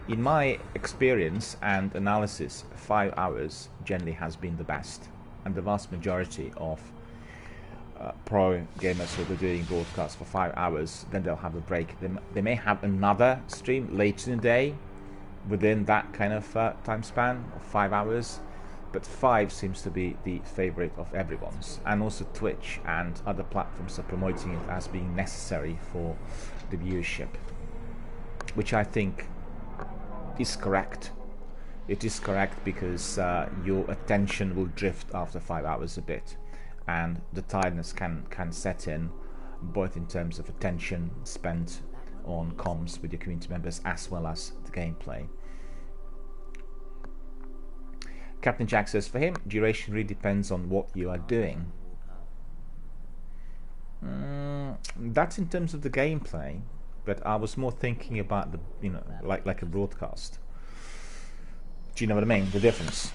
In my experience and analysis, 5 hours generally has been the best, and the vast majority of pro gamers who are doing broadcasts for 5 hours, then they'll have a break. They may have another stream later in the day within that kind of time span of 5 hours, but 5 seems to be the favorite of everyone's, and also Twitch and other platforms are promoting it as being necessary for the viewership, which I think is correct. It is correct because your attention will drift after 5 hours a bit, and the tiredness can set in, both in terms of attention spent on comms with your community members as well as the gameplay. Captain Jack says, for him, duration really depends on what you are doing. That's in terms of the gameplay, but I was more thinking about the, like a broadcast. Do you know what I mean? The difference.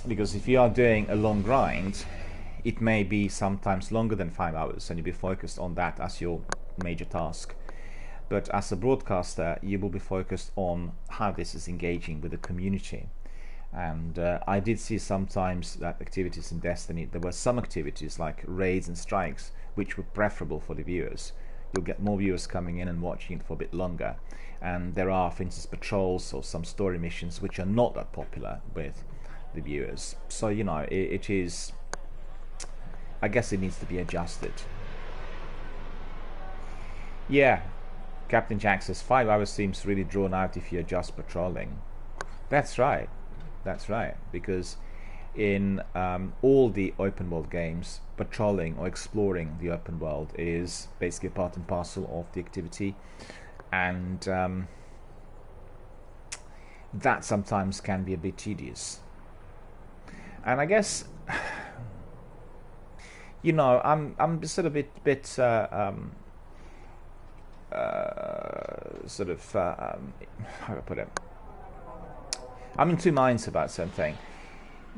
Because if you are doing a long grind, it may be sometimes longer than 5 hours, and you'll be focused on that as your major task. But as a broadcaster, you will be focused on how this is engaging with the community. And I did see sometimes that activities in Destiny, there were some activities like raids and strikes which were preferable for the viewers. You'll get more viewers coming in and watching it for a bit longer. And there are, for instance, patrols or some story missions which are not that popular with the viewers. So, it is, I guess it needs to be adjusted. Yeah, Captain Jack says 5 hours seems really drawn out if you adjust patrolling. That's right. That's right, because in all the open world games, patrolling or exploring the open world is basically part and parcel of the activity, and that sometimes can be a bit tedious. And I guess, I'm sort of how do I put it? I'm in two minds about something.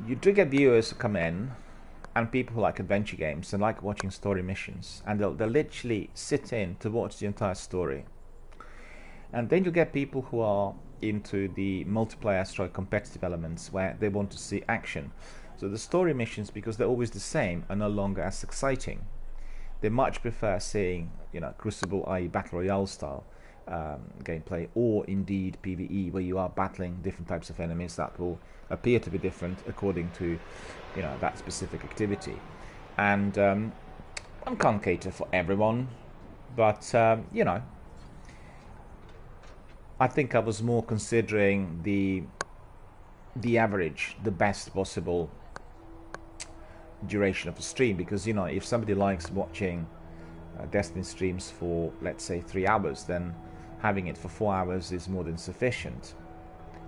You do get viewers who come in, and people who like adventure games and like watching story missions, and they'll literally sit in to watch the entire story. And then you get people who are into the multiplayer stroke competitive elements where they want to see action. So the story missions, because they're always the same, are no longer as exciting. They much prefer seeing, Crucible, i.e. Battle Royale style gameplay, or indeed PvE, where you are battling different types of enemies that will appear to be different according to that specific activity. And one can't cater for everyone, but I think I was more considering the average, the best possible duration of a stream, because if somebody likes watching Destiny streams for, let's say, 3 hours, then having it for 4 hours is more than sufficient,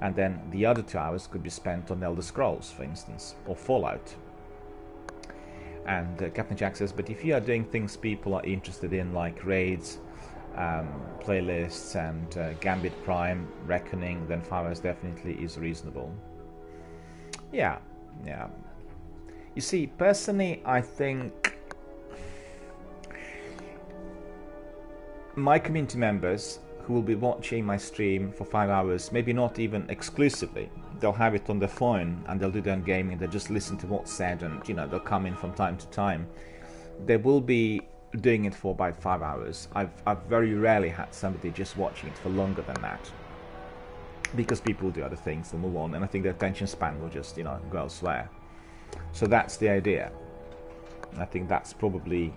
and then the other 2 hours could be spent on Elder Scrolls, for instance, or Fallout. And Captain Jack says, but if you are doing things people are interested in, like raids, playlists, and Gambit Prime, Reckoning, then 5 hours definitely is reasonable. Yeah. You see, personally, I think my community members who will be watching my stream for 5 hours, maybe not even exclusively, they'll have it on their phone and they'll do their own gaming, they'll just listen to what's said, and they'll come in from time to time. They will be doing it for about 5 hours. I've very rarely had somebody just watching it for longer than that, because people will do other things and move on, and I think their attention span will just go elsewhere. So that's the idea. I think that's probably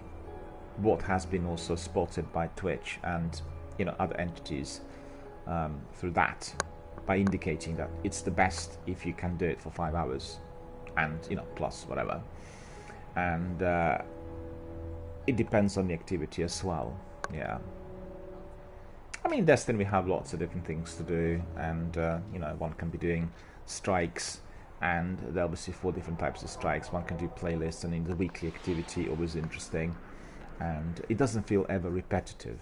what has been also spotted by Twitch and other entities through that, by indicating that it's the best if you can do it for 5 hours and plus whatever. And it depends on the activity as well. Yeah, I mean, Destiny, we have lots of different things to do, and one can be doing strikes, and there are obviously 4 different types of strikes. One can do playlists, and in the weekly activity, always interesting, and it doesn't feel ever repetitive.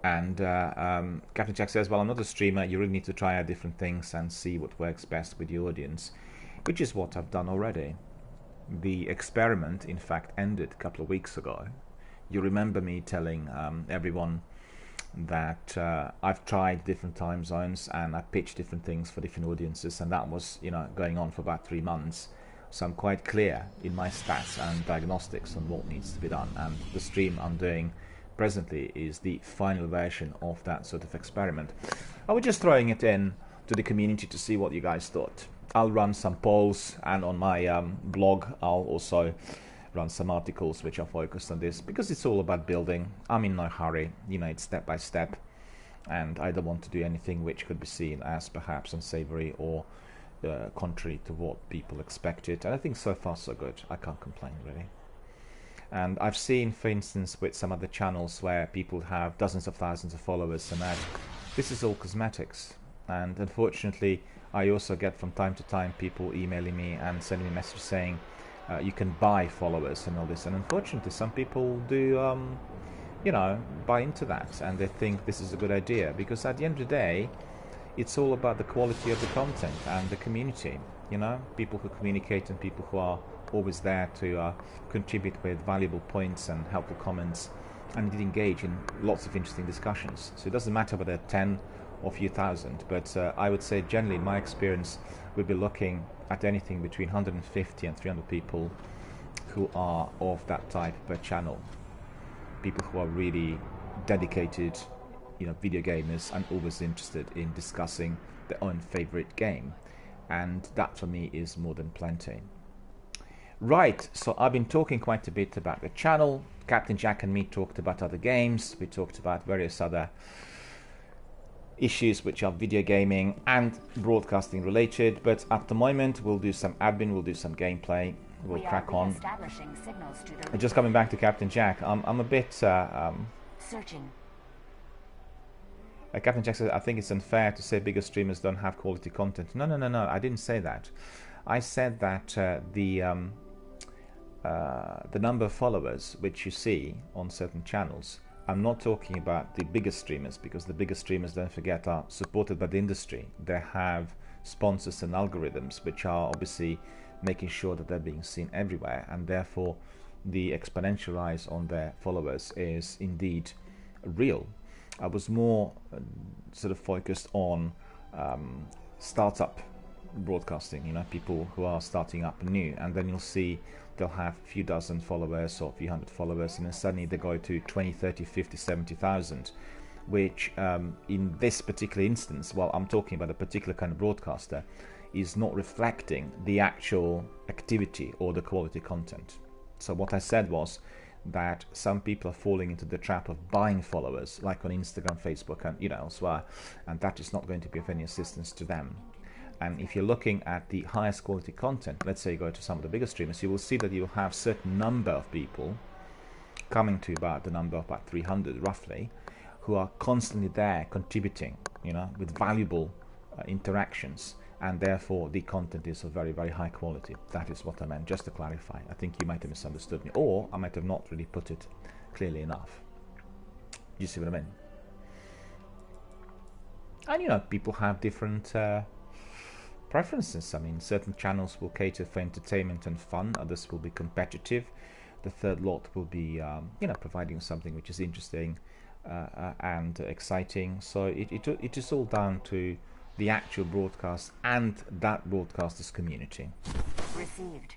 And Captain Jack says, well, I'm not a streamer, you really need to try out different things and see what works best with your audience, which is what I've done already. The experiment, in fact, ended a couple of weeks ago. You remember me telling everyone that I've tried different time zones and I pitched different things for different audiences, and that was going on for about 3 months. So I'm quite clear in my stats and diagnostics on what needs to be done, and the stream I'm doing presently is the final version of that sort of experiment. I was just throwing it in to the community to see what you guys thought. I'll run some polls, and on my blog I'll also run some articles which are focused on this, because it's all about building. I'm in no hurry, it's step by step, and I don't want to do anything which could be seen as perhaps unsavory or contrary to what people expected. And I think so far so good. I can't complain really. And I've seen, for instance, with some other channels where people have dozens of thousands of followers, and that this is all cosmetics. And unfortunately, I also get from time to time people emailing me and sending me messages saying you can buy followers and all this. And unfortunately, some people do, buy into that, and they think this is a good idea, because at the end of the day, it's all about the quality of the content and the community. People who communicate and people who are always there to contribute with valuable points and helpful comments, and did engage in lots of interesting discussions. So it doesn't matter whether 10 or a few thousand, but I would say generally in my experience we'll be looking at anything between 150 and 300 people who are of that type per channel. People who are really dedicated, video gamers, and always interested in discussing their own favorite game. And that for me is more than plenty. Right, so I've been talking quite a bit about the channel. Captain Jack and me talked about other games. We talked about various other issues which are video gaming and broadcasting related, but at the moment we'll do some admin, we'll do some gameplay, we'll crack on. Just coming back to Captain Jack, I'm a bit searching. Captain Jack says, I think it's unfair to say bigger streamers don't have quality content. No, I didn't say that. I said that the number of followers which you see on certain channels, I'm not talking about the biggest streamers, because the biggest streamers, don't forget, are supported by the industry. They have sponsors and algorithms which are obviously making sure that they're being seen everywhere, and therefore the exponential rise on their followers is indeed real. I was more sort of focused on startup broadcasting, people who are starting up new, and then you'll see they'll have a few dozen followers or a few hundred followers, and then suddenly they go to 20, 30, 50, 70,000, which in this particular instance, while I'm talking about a particular kind of broadcaster, is not reflecting the actual activity or the quality content. So what I said was that some people are falling into the trap of buying followers, like on Instagram, Facebook, and elsewhere, and that is not going to be of any assistance to them. And if you're looking at the highest quality content, let's say you go to some of the bigger streamers, you will see that you'll have certain number of people coming to about the number of about 300 roughly, who are constantly there contributing, with valuable interactions, and therefore the content is of very, very high quality. That is what I meant, just to clarify. I think you might have misunderstood me, or I might have not really put it clearly enough. You see what I mean? And people have different preferences. I mean, certain channels will cater for entertainment and fun, others will be competitive. The third lot will be, providing something which is interesting and exciting. So it is all down to the actual broadcast and that broadcaster's community. Received.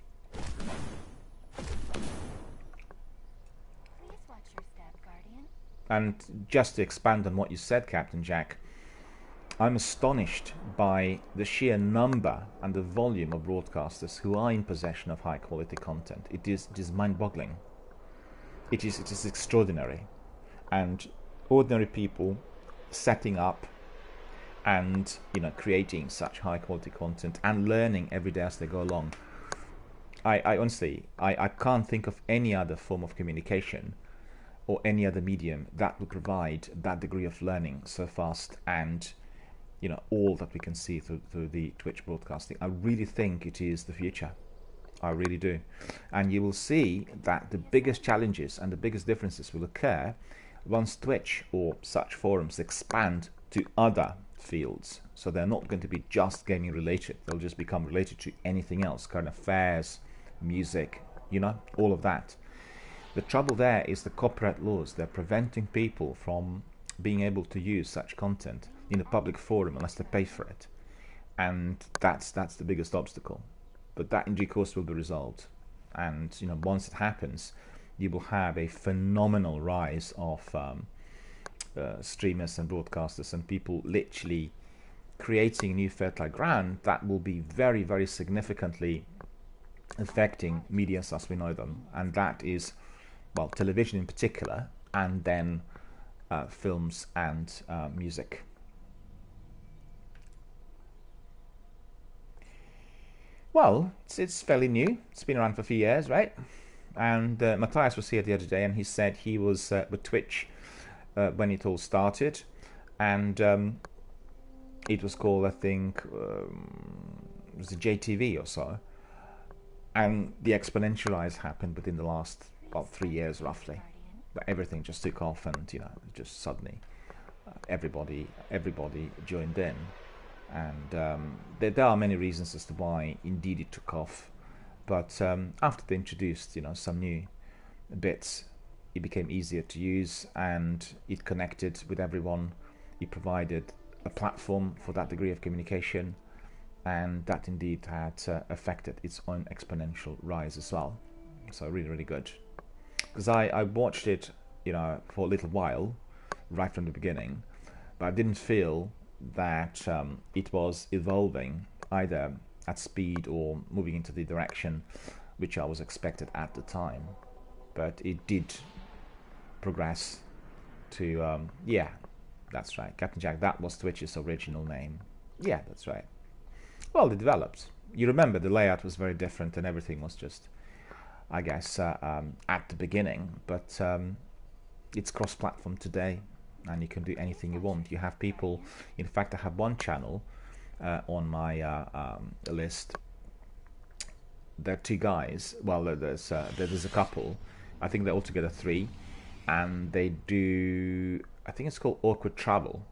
Please watch your step, Guardian. And just to expand on what you said, Captain Jack, I'm astonished by the sheer number and the volume of broadcasters who are in possession of high quality content. It is mind-boggling. It is extraordinary. And ordinary people setting up and creating such high quality content and learning every day as they go along. I honestly can't think of any other form of communication or any other medium that will provide that degree of learning so fast, and all that we can see through the Twitch broadcasting. I really think it is the future. I really do. And you will see that the biggest challenges and the biggest differences will occur once Twitch or such forums expand to other fields. So they're not going to be just gaming related. They'll just become related to anything else, current affairs, music, all of that. The trouble there is the copyright laws. They're preventing people from being able to use such content in a public forum unless they pay for it, and that's the biggest obstacle. But that in due course will be resolved, and once it happens, you will have a phenomenal rise of streamers and broadcasters, and people literally creating new fertile ground that will be very, very significantly affecting media as we know them, and that is, well, television in particular, and then films and music. Well, it's fairly new. It's been around for a few years, right? And Matthias was here the other day, and he said he was with Twitch when it all started, and it was called, I think, it was a JTV or so, and the exponential rise happened within the last 3 years roughly, but everything just took off, and just suddenly everybody joined in, and there are many reasons as to why indeed it took off, but after they introduced some new bits, it became easier to use, and it connected with everyone. It provided a platform for that degree of communication, and that indeed had affected its own exponential rise as well. So really, really good. Because I watched it, for a little while, right from the beginning, but I didn't feel that it was evolving either at speed or moving into the direction which I was expected at the time. But it did progress to, yeah, that's right, Captain Jack, that was Twitch's original name. Yeah, that's right. Well, it developed. You remember the layout was very different and everything was just, I guess, at the beginning, but it's cross-platform today, and you can do anything you want. You have people, in fact, I have one channel on my list. There are two guys, well, there's a couple, I think they're altogether three, and they do, I think it's called Awkward Travel.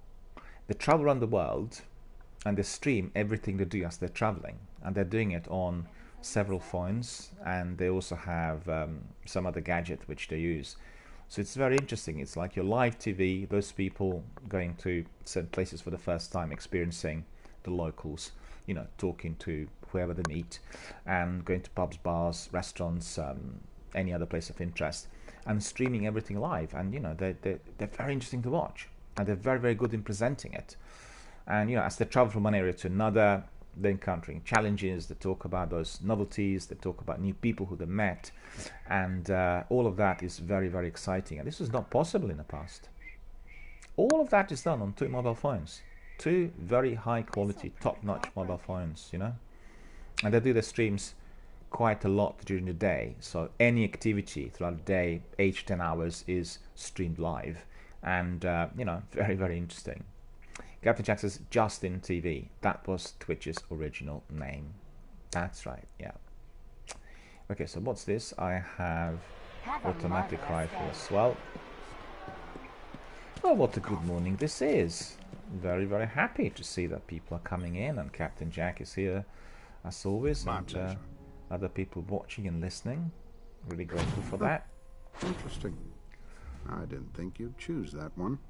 They travel around the world, and they stream everything they do as they're traveling, and they're doing it on several phones, and they also have some other gadget which they use. So it's very interesting. It's like your live TV, those people going to certain places for the first time, experiencing the locals, talking to whoever they meet, and going to pubs, bars, restaurants, any other place of interest, and streaming everything live. And they're very interesting to watch, and they're very, very good in presenting it. And as they travel from one area to another, they're encountering challenges. They talk about those novelties. They talk about new people who they met, and all of that is very, very exciting. And this was not possible in the past. All of that is done on two mobile phones, two very high quality, top-notch mobile phones. And they do their streams quite a lot during the day. So any activity throughout the day, 8 to 10 hours, is streamed live, and very, very interesting. Captain Jack says Justin TV. That was Twitch's original name. That's right, yeah. Okay, so what's this? I have automatic rifle as well. Oh, what a good morning this is. Very, very happy to see that people are coming in, and Captain Jack is here as always, and other people watching and listening. Really grateful for that. Interesting. I didn't think you'd choose that one.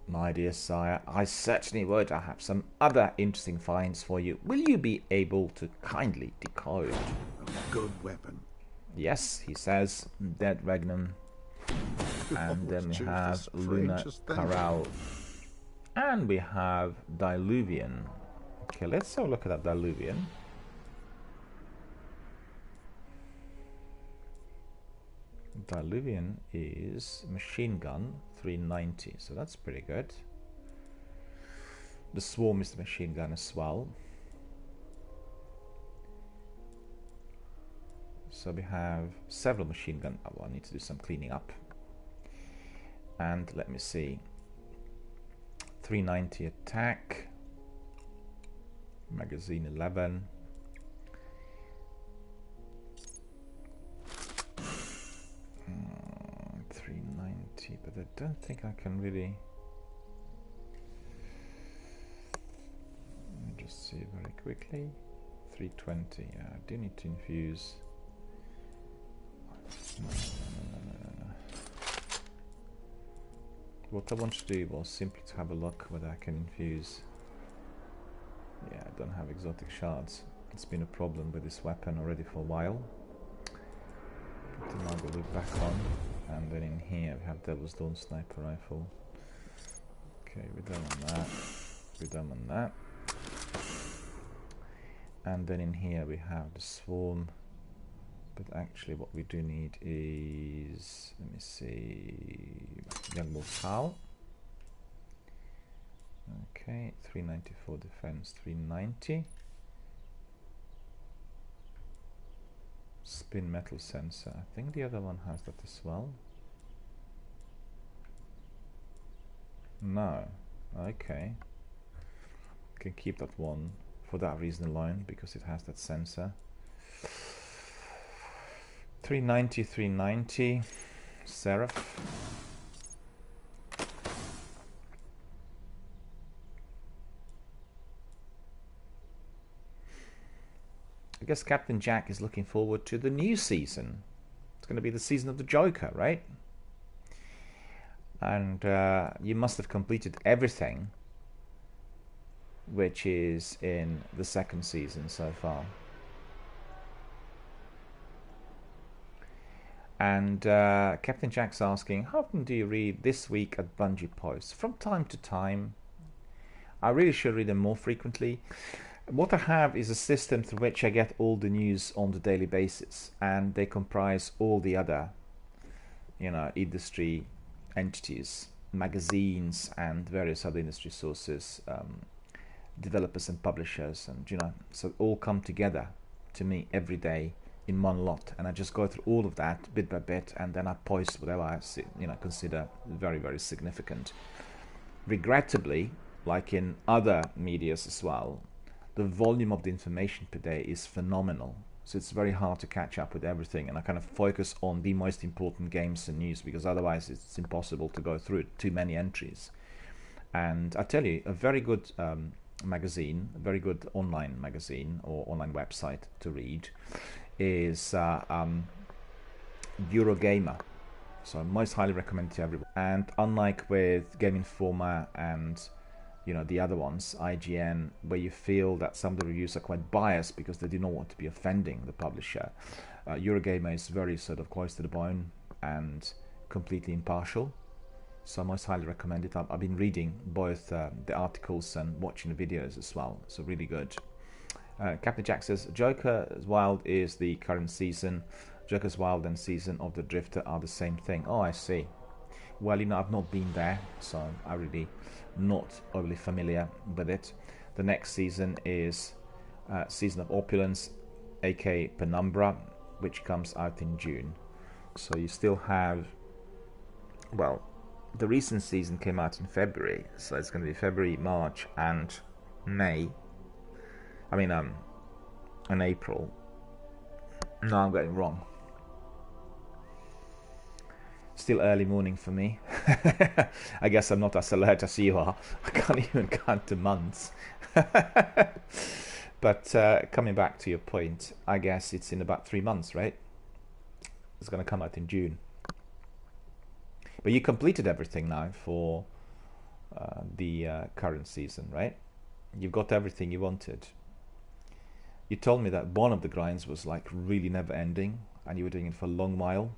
My dear sire, I certainly would. I have some other interesting finds for you. Will you be able to kindly decode? A good weapon. Yes, he says. Dead Regnum. And then we have Lunar Corral. And we have Diluvian. Okay, let's have a look at that Diluvian. Diluvian is machine gun 390, so that's pretty good. The Swarm is the machine gun as well. So we have several machine gun. Oh, I need to do some cleaning up. And let me see. 390 attack. Magazine 11. But I don't think I can really. Let me just see very quickly. 320. Yeah, I do need to infuse. No. What I want to do was simply to have a look whether I can infuse. Yeah, I don't have exotic shards. It's been a problem with this weapon already for a while. Put the Margot loop back on. And then in here we have Devil's Dawn Sniper Rifle. Okay, we're done on that. We're done on that. And then in here we have the swarm. But actually what we do need is, let me see, young wolf's howl. Okay, 394 defense, 390. Spin metal sensor. I think the other one has that as well. No. Okay. Can keep that one for that reason alone, because it has that sensor. 390, 390. Seraph. I guess Captain Jack is looking forward to the new season. It's going to be the season of the Joker, right? And you must have completed everything which is in the second season so far. And Captain Jack's asking, how often do you read This Week at Bungie posts? From time to time. I really should read them more frequently. What I have is a system through which I get all the news on the daily basis, and they comprise all the other, industry entities, magazines, and various other industry sources, developers and publishers, and so all come together to me every day in one lot, and I just go through all of that bit by bit, and then I post whatever I consider very, very significant. Regrettably, like in other medias as well, the volume of the information per day is phenomenal, so it's very hard to catch up with everything, and I kind of focus on the most important games and news, because otherwise it's impossible to go through too many entries. And I tell you, a very good magazine, a very good online magazine or online website to read is Eurogamer. So I most highly recommend it to everyone. And unlike with Game Informer and the other ones, IGN, where you feel that some of the reviews are quite biased because they do not want to be offending the publisher, Eurogamer is very sort of close to the bone and completely impartial. So I most highly recommend it. I've been reading both the articles and watching the videos as well, so really good. Captain Jack says, Joker's Wild is the current season. Joker's Wild and Season of the Drifter are the same thing. Oh, I see. Well, I've not been there, so I'm really not overly familiar with it. The next season is Season of Opulence, aka Penumbra, which comes out in June. So you still have, well, the recent season came out in February, so it's going to be February, March, and May. And April. No, I'm getting wrong. Still early morning for me. I guess I'm not as alert as you are. I can't even count the months. But coming back to your point, I guess it's in about 3 months, right? It's going to come out in June. But you completed everything now for the current season, right? You've got everything you wanted. You told me that one of the grinds was like really never ending, and you were doing it for a long while.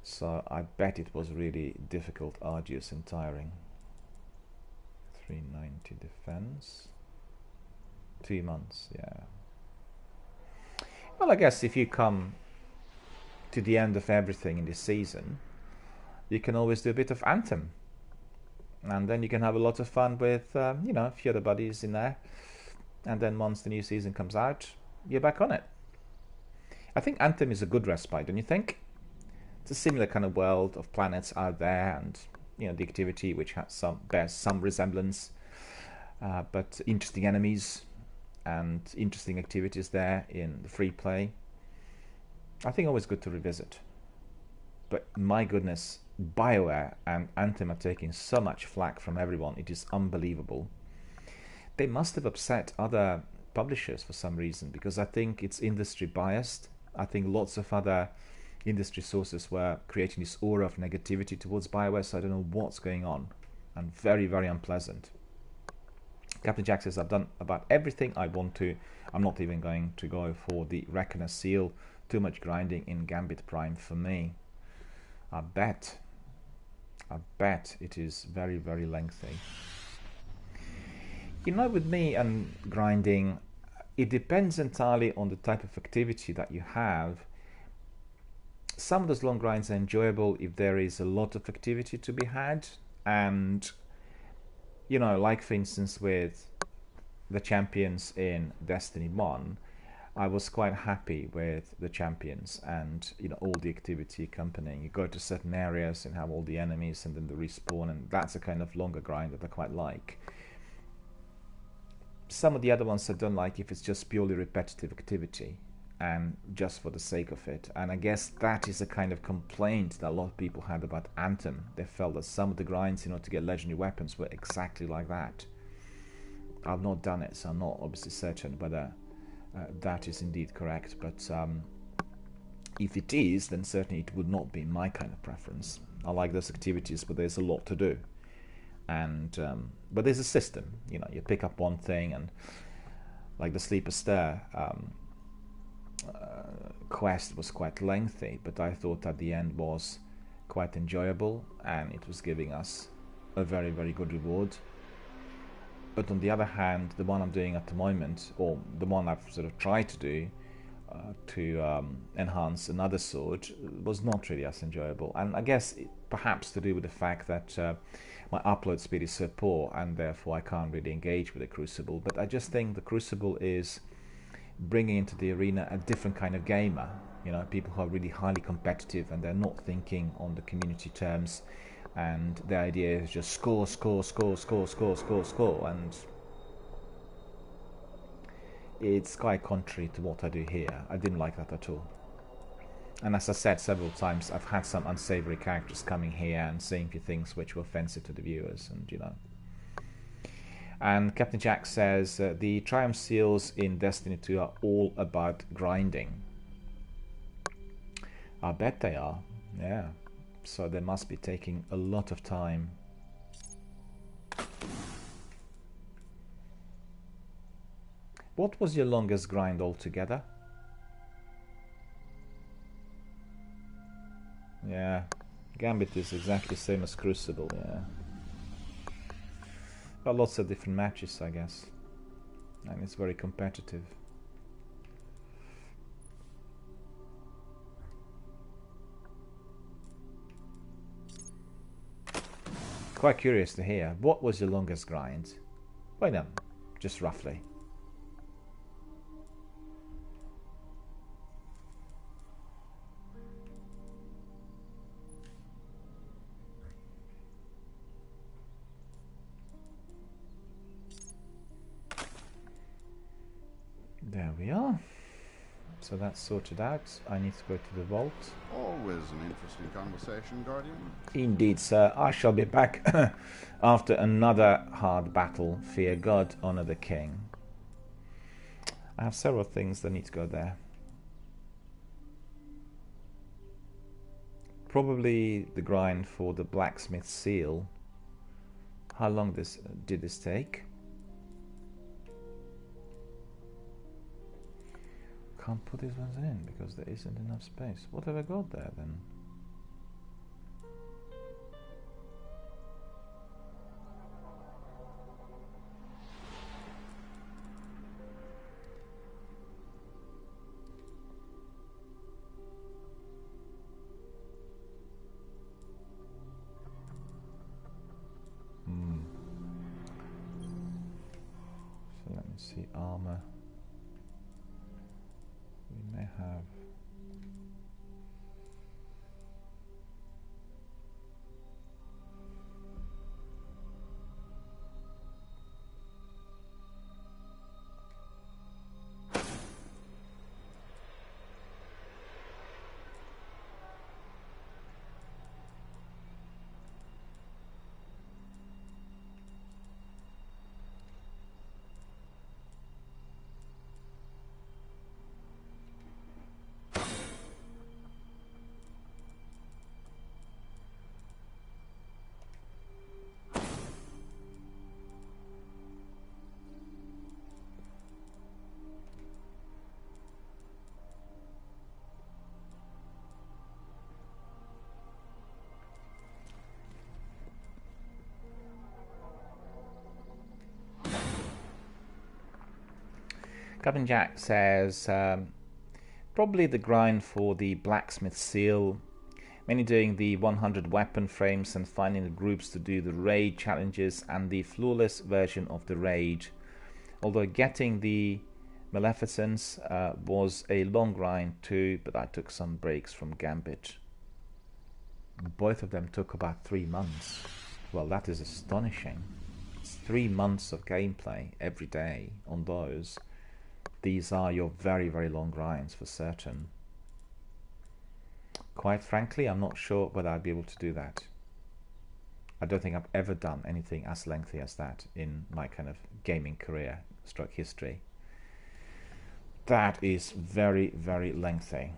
So I bet it was really difficult, arduous, and tiring. 390 defense. 2 months, yeah. Well, I guess if you come to the end of everything in this season, you can always do a bit of Anthem. And then you can have a lot of fun with, a few other buddies in there. And then once the new season comes out, you're back on it. I think Anthem is a good respite, don't you think? It's a similar kind of world of planets out there, and the activity which bears some resemblance, but interesting enemies and interesting activities there in the free play. I think always good to revisit. But my goodness, BioWare and Anthem are taking so much flack from everyone. It is unbelievable. They must have upset other publishers for some reason, because I think it's industry biased. I think lots of other industry sources were creating this aura of negativity towards BioWare, so I don't know what's going on. And very, very unpleasant. Captain Jack says, I've done about everything I want to. I'm not even going to go for the Reckoner Seal. Too much grinding in Gambit Prime for me. I bet it is very, very lengthy. You know, with me and grinding, it depends entirely on the type of activity that you have. Some of those long grinds are enjoyable if there is a lot of activity to be had, and you know, like for instance with the champions in Destiny 1, I was quite happy with the champions and, you know, all the activity accompanying. You go to certain areas and have all the enemies and then the respawn, and that's a kind of longer grind that I quite like. Some of the other ones I don't like if it's just purely repetitive activity and just for the sake of it. And I guess that is a kind of complaint that a lot of people had about Anthem. They felt that some of the grinds, you know, to get legendary weapons were exactly like that. I've not done it, so I'm not obviously certain whether that is indeed correct. But if it is, then certainly it would not be my kind of preference. I like those activities, but there's a lot to do. And but there's a system. You know, you pick up one thing, and like the Sleeper Stir quest was quite lengthy, but I thought at the end was quite enjoyable, and it was giving us a very, very good reward. But on the other hand, the one I'm doing at the moment, or the one I've sort of tried to do to enhance another sword, was not really as enjoyable. And I guess perhaps to do with the fact that my upload speed is so poor, and therefore I can't really engage with the Crucible. But I just think the Crucible is bringing into the arena a different kind of gamer. You know, people who are really highly competitive and they're not thinking on the community terms, and the idea is just score, score, score, score, score, score, score, and it's quite contrary to what I do here. I didn't like that at all. And as I said several times, I've had some unsavory characters coming here and saying a few things which were offensive to the viewers, and you know. And Captain Jack says the Triumph Seals in Destiny 2 are all about grinding. I bet they are, yeah. So they must be taking a lot of time. What was your longest grind altogether? Yeah, Gambit is exactly the same as Crucible, yeah. Got lots of different matches, I guess. And it's very competitive. Quite curious to hear. What was your longest grind? Why not? Just roughly. There we are. So that's sorted out. I need to go to the vault. Always an interesting conversation, Guardian. Indeed, sir. I shall be back after another hard battle. Fear God, honor the King. I have several things that need to go there. Probably the grind for the blacksmith seal. How long did this take? Can't put these ones in because there isn't enough space. What have I got there then? So let me see, armor. We may have Captain Jack says probably the grind for the blacksmith seal, mainly doing the 100 weapon frames and finding the groups to do the raid challenges and the flawless version of the raid. Although getting the Maleficence was a long grind too, but I took some breaks from Gambit. Both of them took about 3 months. Well, that is astonishing. It's 3 months of gameplay every day on those. These are your very, very long grinds for certain. Quite frankly, I'm not sure whether I'd be able to do that. I don't think I've ever done anything as lengthy as that in my kind of gaming career stroke history. That is very, very lengthy.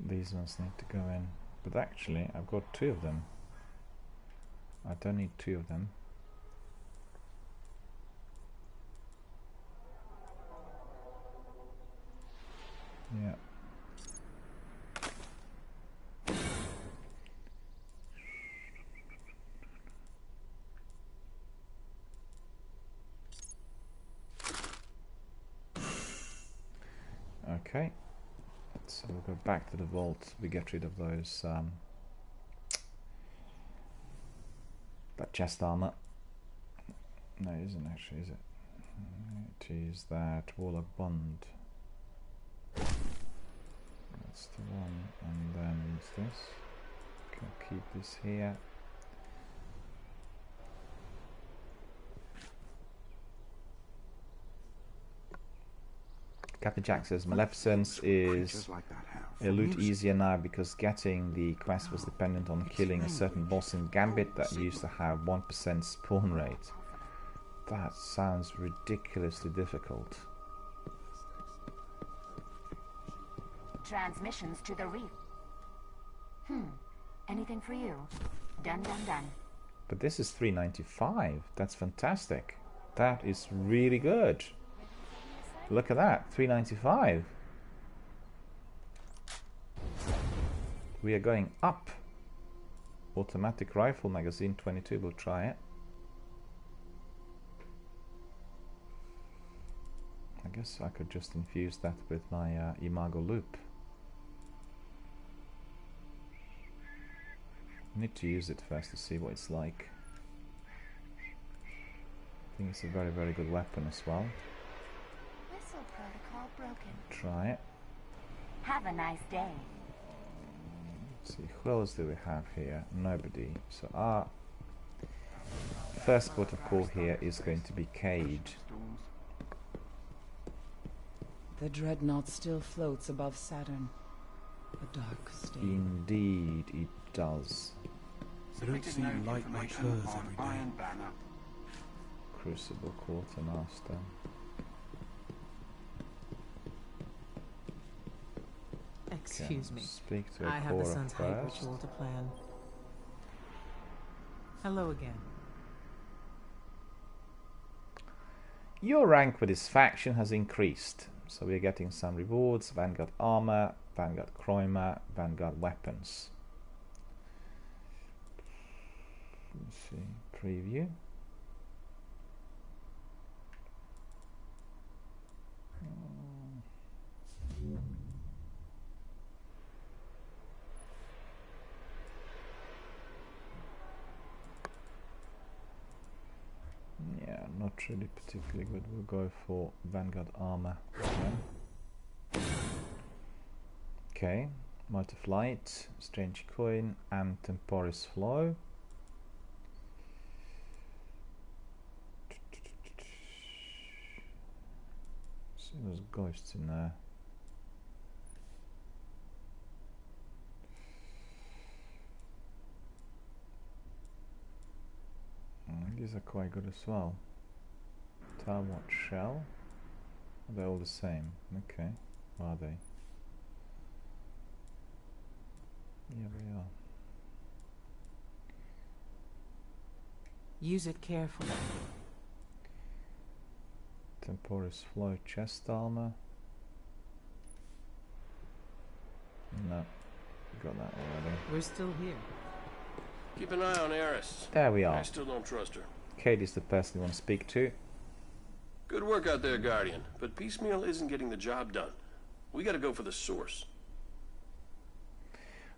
These ones need to go in, but actually I've got 2 of them. I don't need 2 of them. Yeah. Okay. So we'll go back to the vault. We get rid of those that chest armor. No, it isn't actually, is it? It is that Warlock Bond. That's the one, and then use this. Can keep this here. Captain Jack says Maleficence is a loot easier now because getting the quest was dependent on killing a certain boss in Gambit that used to have 1% spawn rate. That sounds ridiculously difficult. Transmissions to the reef. Anything for you? Done, done, done. But this is 395. That's fantastic. That is really good. Look at that, 395. We are going up. Automatic rifle magazine 22, we'll try it. I guess I could just infuse that with my Imago loop. I need to use it first to see what it's like. I think it's a very, very good weapon as well. Whistle protocol broken. Try it. Have a nice day. Let's see, who else do we have here? Nobody. So our first port of call here is going to be Cade. The dreadnought still floats above Saturn. A dark state. Indeed, it does. They don't see light like hers every day. Crucible Quartermaster. Excuse me. Speak to a I have the Cora Sun's Height first. ritual to plan. Hello again. Your rank with this faction has increased. So we're getting some rewards. Vanguard armor, Vanguard Chroima, Vanguard weapons. Let's see. Preview. Yeah, not really particularly good. We'll go for Vanguard armor again. Okay, Multi-Flight, Strange Coin, and Temporis Flow. See, there's ghosts in there. These are quite good as well. Tarwat shell. They're all the same. Okay. Are they? Yeah, they are. Use it carefully. Temporis flow chest armor. No, got that already. We're still here. Keep an eye on Eris. There we are. I still don't trust her. Katie's the person you want to speak to. Good work out there, Guardian. But piecemeal isn't getting the job done. We gotta go for the source.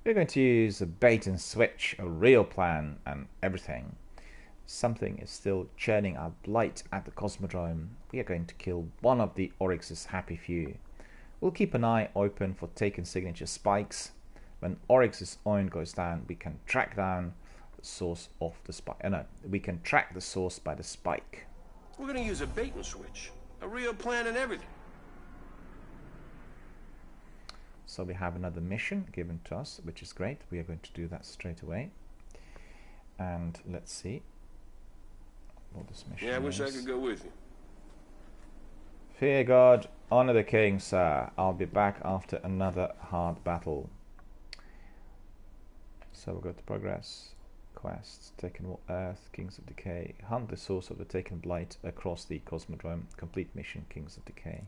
We're going to use a bait and switch, a real plan, and everything. Something is still churning out blight at the Cosmodrome. We are going to kill one of the Oryx's happy few. We'll keep an eye open for taken signature spikes. When Oryx's own goes down, we can track down the source of the spike. No, we can track the source by the spike. We're gonna use a bait and switch. A real plan and everything. So we have another mission given to us, which is great. We are going to do that straight away. And let's see what this mission is. Yeah, I wish I could go with you. Fear God, honor the king, sir. I'll be back after another hard battle. So we've got the progress. Quests. Taken Earth, Kings of Decay. Hunt the source of the taken blight across the Cosmodrome. Complete mission, Kings of Decay.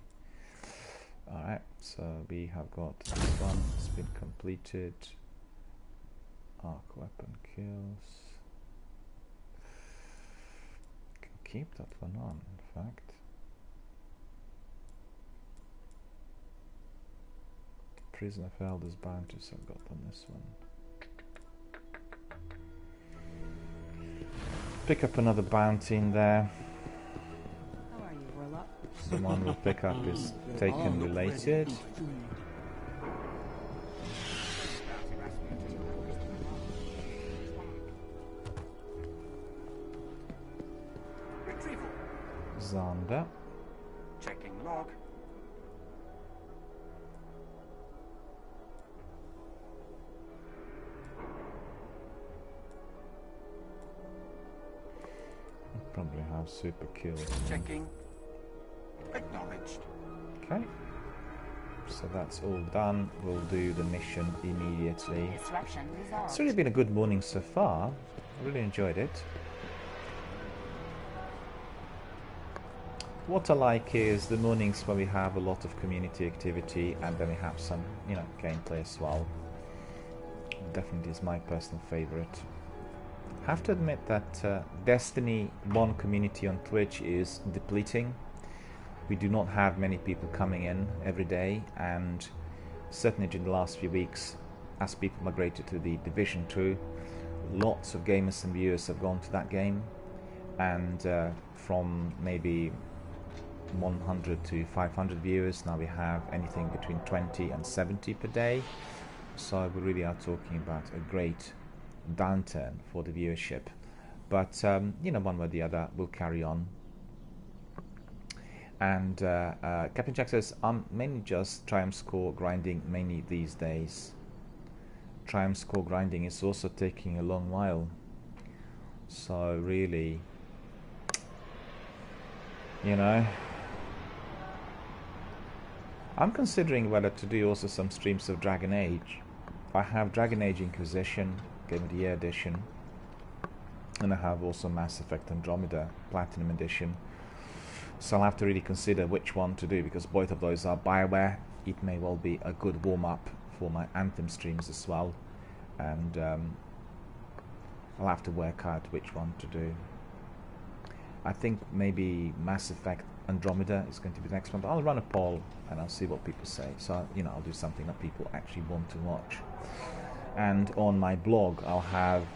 Alright, so we have got this one. It's been completed. Arc weapon kills. Can keep that one on, in fact. Prison of Elders bounties I've got on this one. Pick up another bounty in there. How are you, Warlock? The one we'll pick up is taken related. Retrieval. Zander. Checking log. Probably have super kills. Checking. Acknowledged. Okay. So that's all done. We'll do the mission immediately. Disruption resolved. It's really been a good morning so far. I really enjoyed it. What I like is the mornings where we have a lot of community activity and then we have some, you know, gameplay as well. Definitely is my personal favorite. Have to admit that Destiny 1 community on Twitch is depleting. We do not have many people coming in every day, and certainly during the last few weeks, as people migrated to the Division 2, lots of gamers and viewers have gone to that game, and from maybe 100 to 500 viewers, now we have anything between 20 and 70 per day. So we really are talking about a great downturn for the viewership, but you know, one way or the other we'll carry on. And Captain Jack says I'm mainly just triumph score grinding mainly these days. Triumph score grinding is also taking a long while, so really, you know, I'm considering whether to do also some streams of Dragon Age. I have Dragon Age Inquisition Game of the Year edition, and I have also Mass Effect Andromeda Platinum edition, so I'll have to really consider which one to do, because both of those are BioWare. It may well be a good warm-up for my Anthem streams as well, and I'll have to work out which one to do. I think maybe Mass Effect Andromeda is going to be the next one, but I'll run a poll and I'll see what people say. So, you know, I'll do something that people actually want to watch. And on my blog, I'll have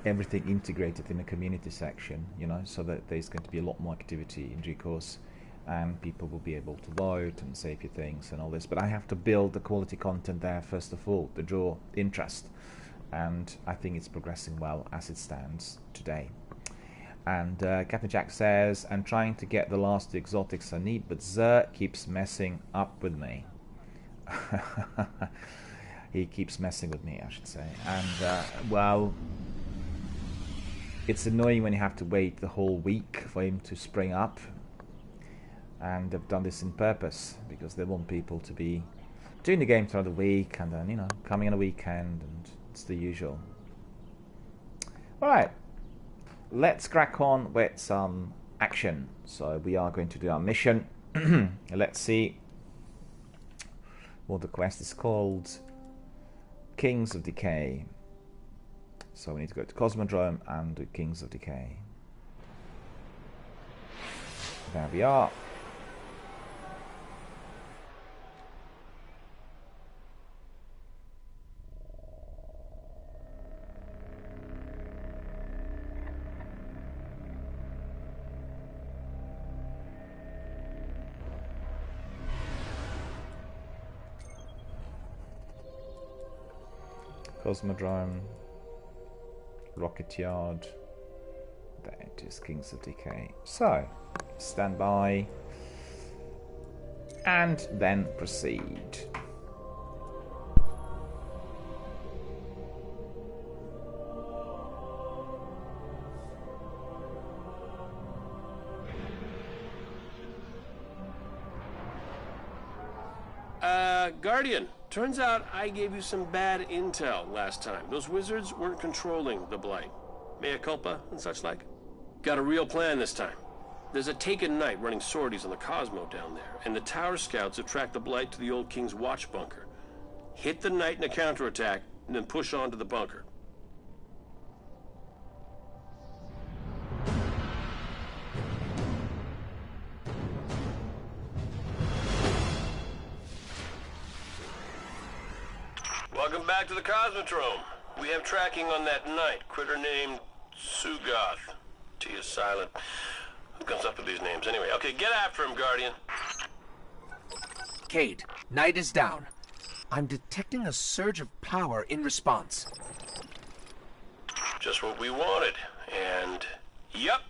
everything integrated in a community section, you know, so that there's going to be a lot more activity in due course, and people will be able to vote and say a few things and all this. But I have to build the quality content there first of all to draw interest, and I think it's progressing well as it stands today. And Captain Jack says, I'm trying to get the last exotics I need, but Zer keeps messing up with me. He keeps messing with me, I should say. And, well, it's annoying when you have to wait the whole week for him to spring up. And they've done this in purpose because they want people to be doing the game throughout the week and then, you know, coming on a weekend, and it's the usual. Alright, let's crack on with some action. So we are going to do our mission. Let's see what the quest is called. Kings of Decay. So we need to go to Cosmodrome and do Kings of Decay. There we are. Cosmodrome, Rocket Yard, there it is, Kings of Decay. So, stand by, and then proceed. Guardian, turns out I gave you some bad intel last time. Those wizards weren't controlling the Blight. Mea culpa and such like. Got a real plan this time. There's a taken knight running sorties on the Cosmo down there, and the Tower Scouts have tracked the Blight to the old King's watch bunker. Hit the knight in a counterattack, and then push on to the bunker. Welcome back to the Cosmodrome. We have tracking on that knight, critter named Sugoth. T is silent. Who comes up with these names anyway? Okay, get after him, Guardian. Cade, knight is down. I'm detecting a surge of power in response. Just what we wanted. And, yep,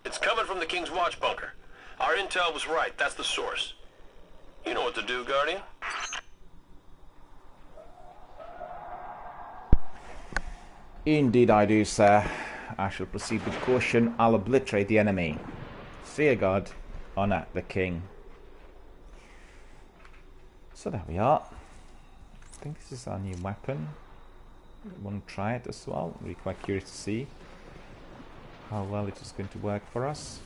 it's coming from the King's watch bunker. Our intel was right. That's the source. You know what to do, Guardian. Indeed I do, sir. I shall proceed with caution. I'll obliterate the enemy. Fear God, honor the king. So there we are. I think this is our new weapon. I want to try it as well. We're quite curious to see how well it is going to work for us.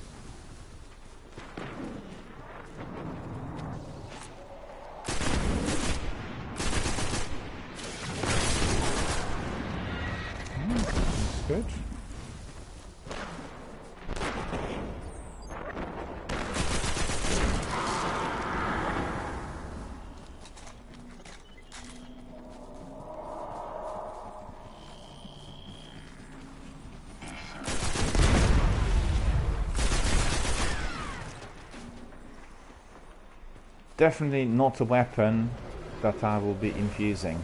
Good. Definitely not a weapon that I will be infusing.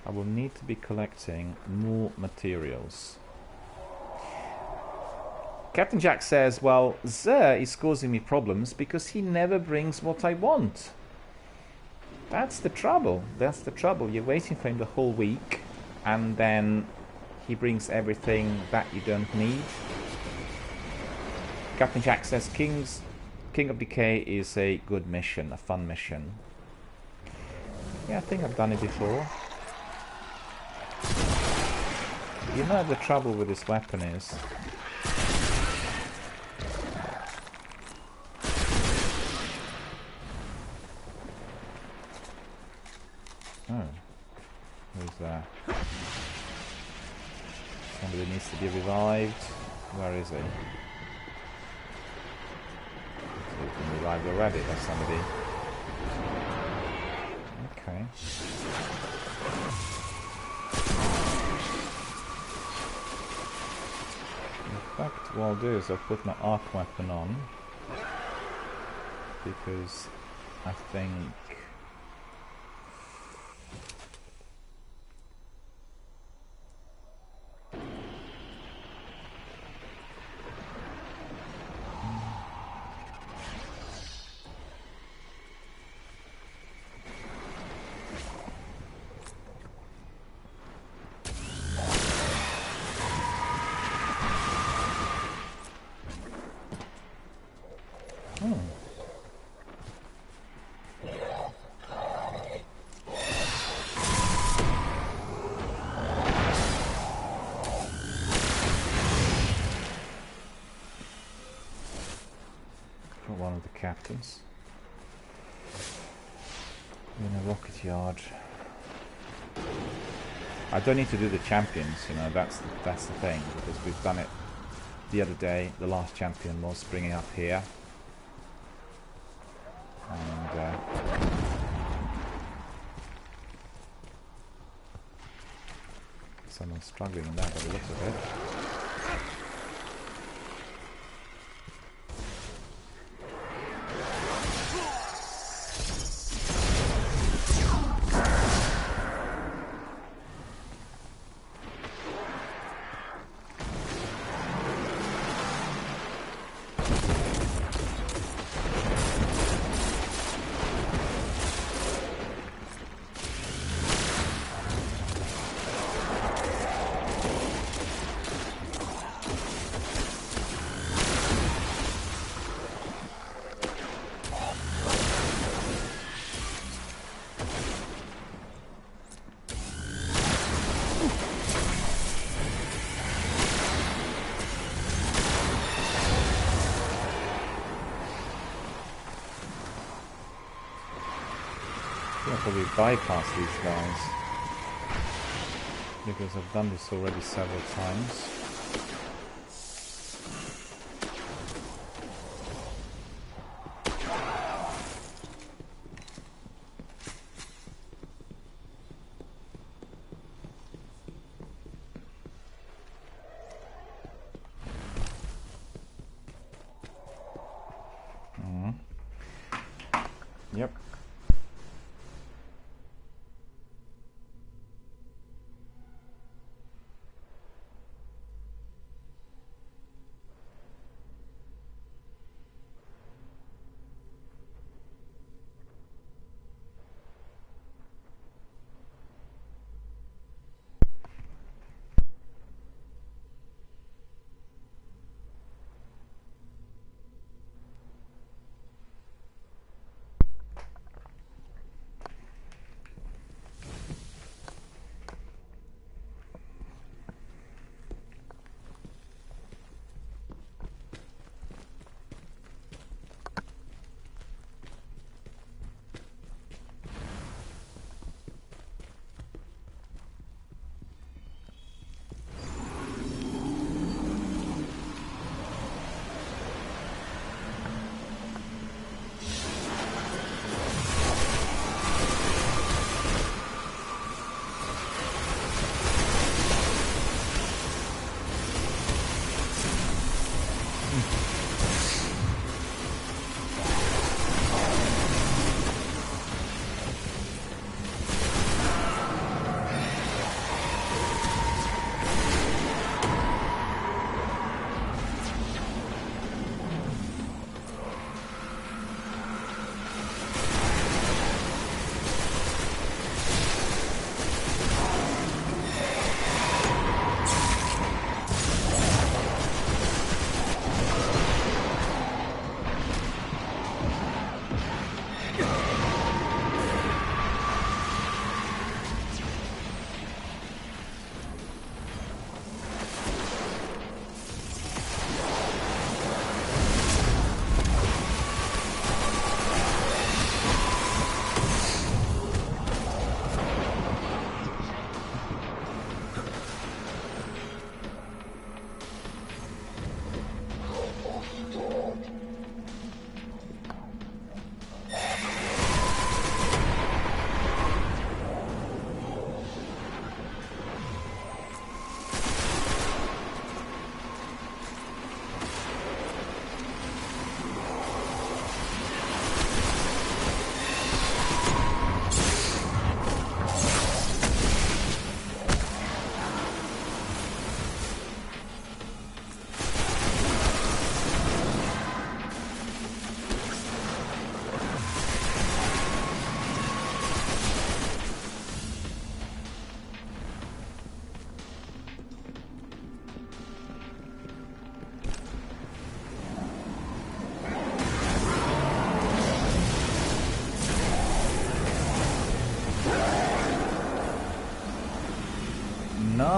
I will need to be collecting more materials. Captain Jack says, well, Zer is causing me problems because he never brings what I want. That's the trouble. That's the trouble. You're waiting for him the whole week and then he brings everything that you don't need. Captain Jack says, King of Decay is a good mission, a fun mission. Yeah, I think I've done it before. You know the trouble with this weapon is who's there? Somebody needs to be revived. Where is he? So he's been revived already by somebody. Okay. In fact, what I'll do is I'll put my arc weapon on because I think Hmm. For one of the captains in a rocket yard. I don't need to do the champions, you know, that's the thing, because we've done it the other day. The last champion was bringing up here, and someone's struggling in that by the looks of it. I'll probably bypass these guys because I've done this already several times. Yep.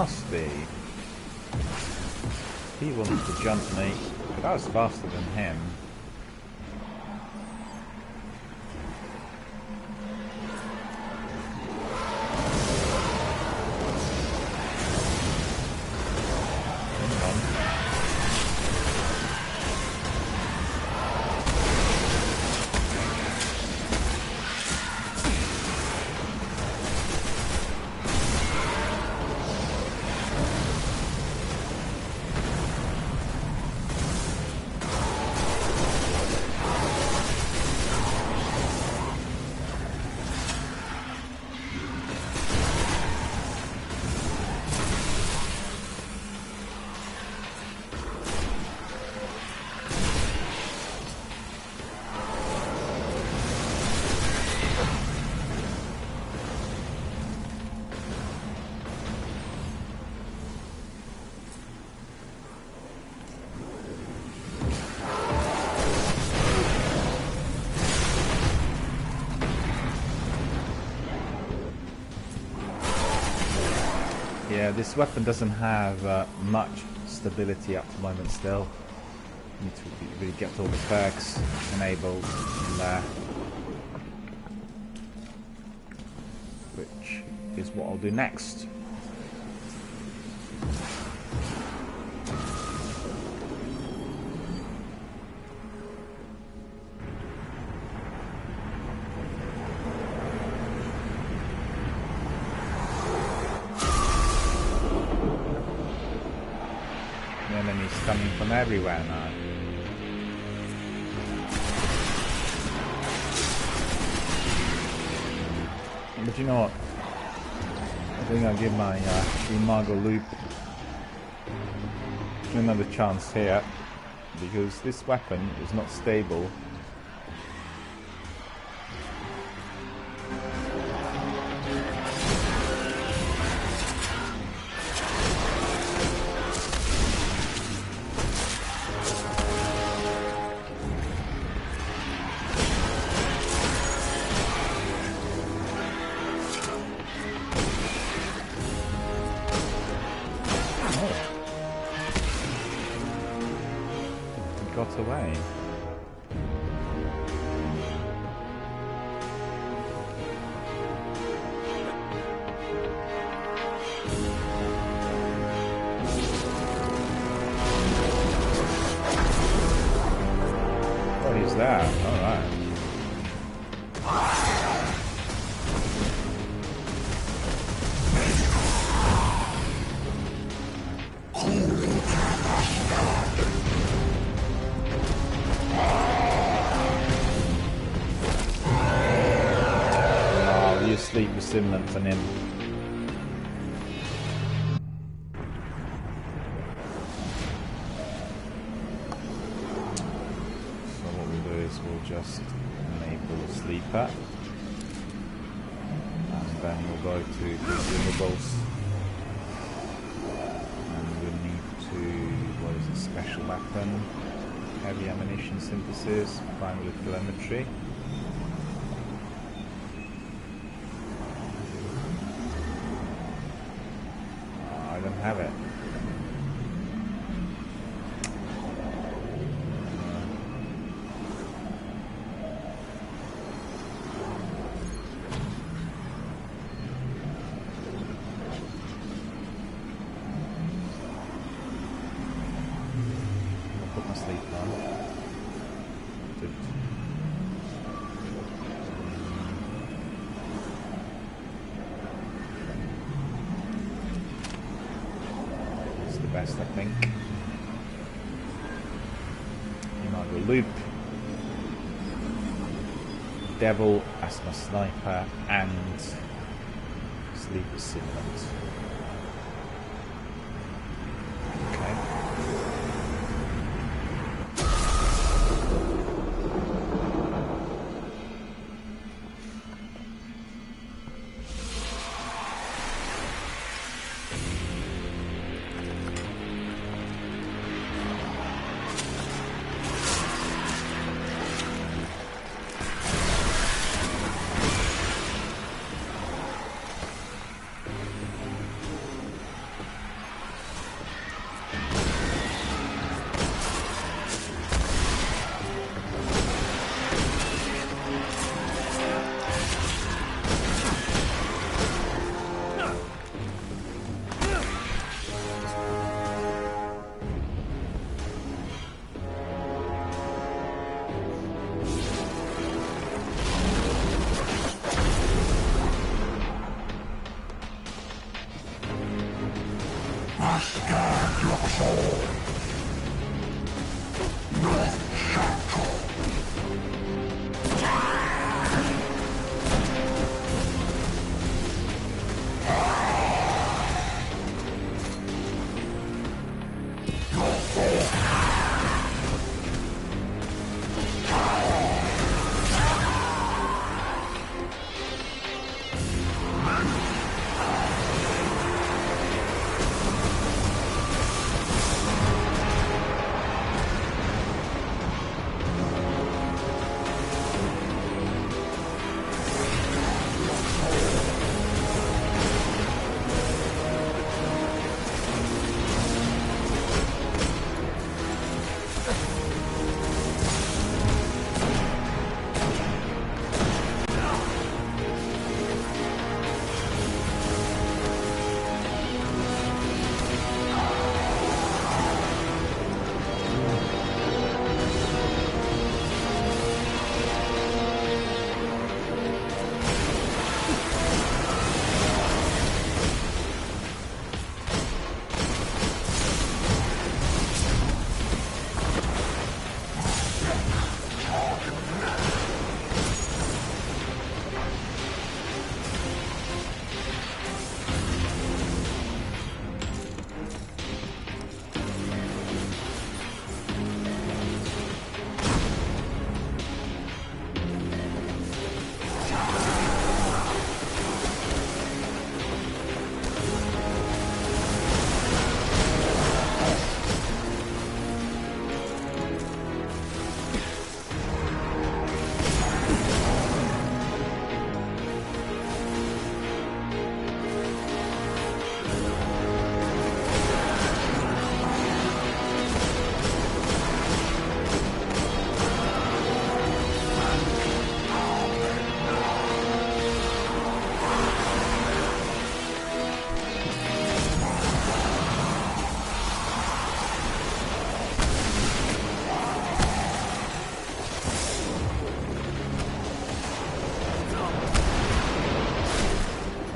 nasty. He wanted to jump me, but I was faster than him. Yeah, this weapon doesn't have much stability up to the moment still. Need to really get all the perks enabled in there. Which is what I'll do next. Coming from everywhere now. But you know what? I think I'll give my Imago loop another chance here, because this weapon is not stable. Got away. What is that? All right. Sleep was simulant for him. So what we'll do is we'll just enable the sleeper, and then we'll go to consumables, and we'll need to, what is it, special weapon, heavy ammunition synthesis, primary telemetry. Have it. I'll put my sleep on. Best, I think. Imago loop, devil as my sniper, and sleeper simulant. Okay.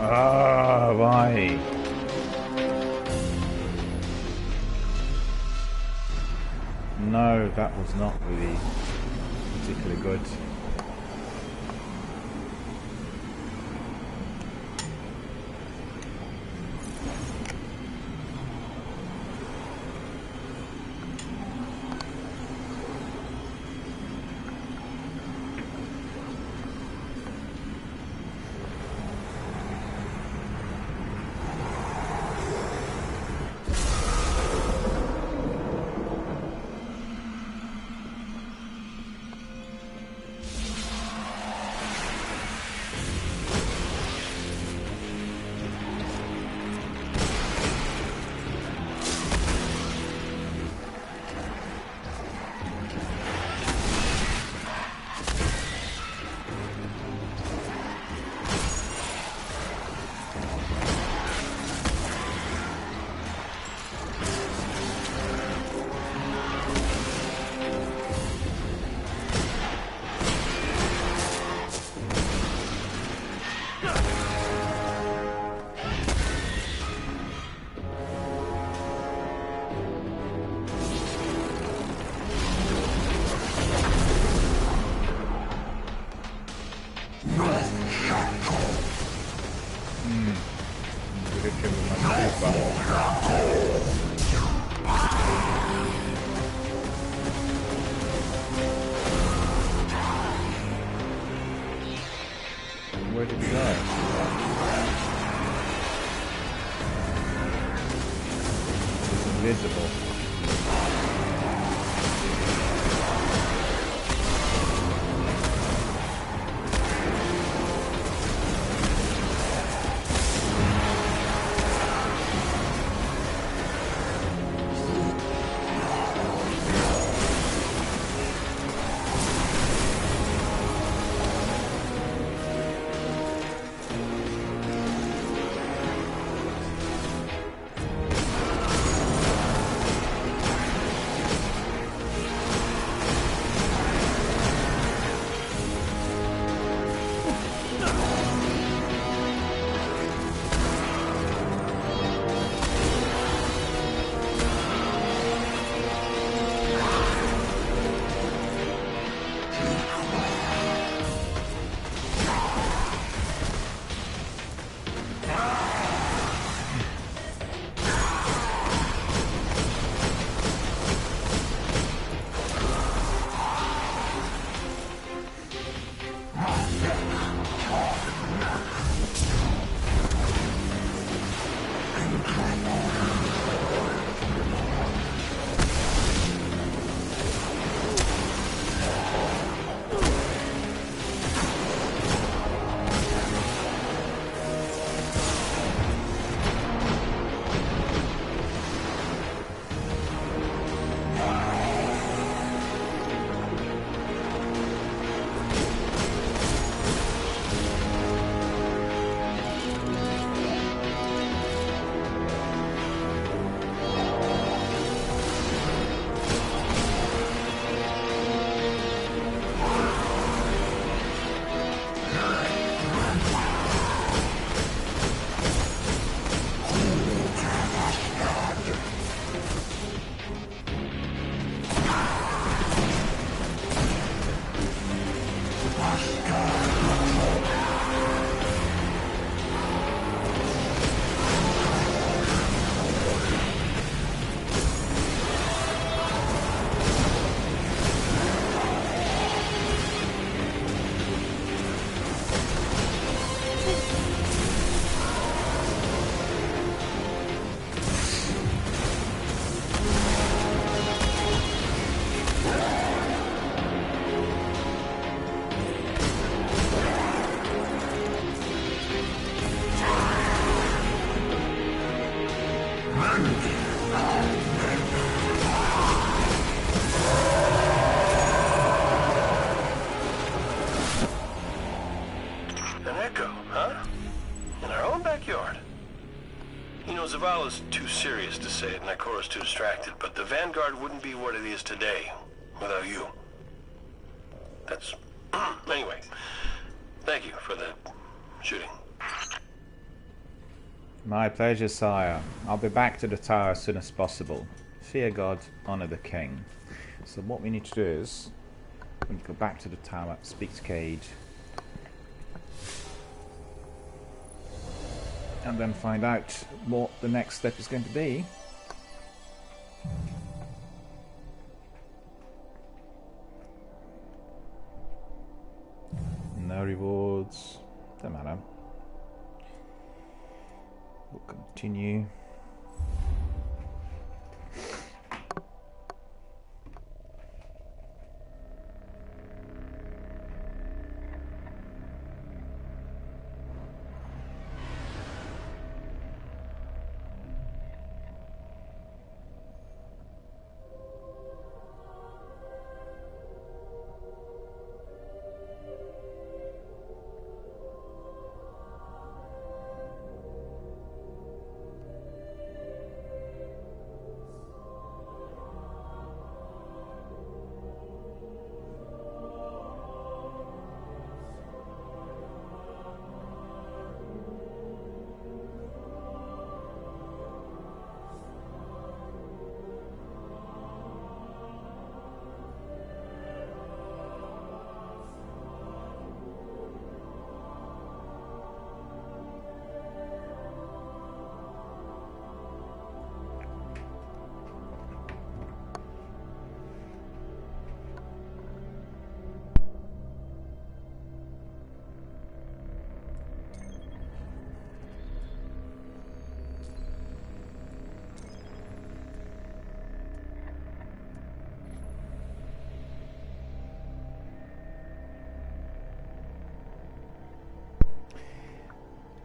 Ah, why? No, that was not really particularly good. Where did he go? He's invisible. Zavala's too serious to say it, and Ikora's too distracted, but the Vanguard wouldn't be what it is today without you. That's... Anyway, thank you for the shooting. My pleasure, sire. I'll be back to the tower as soon as possible. Fear God, honour the king. So what we need to do is we go back to the tower, speak to Cage, and then find out what the next step is going to be. No rewards. Don't matter. We'll continue.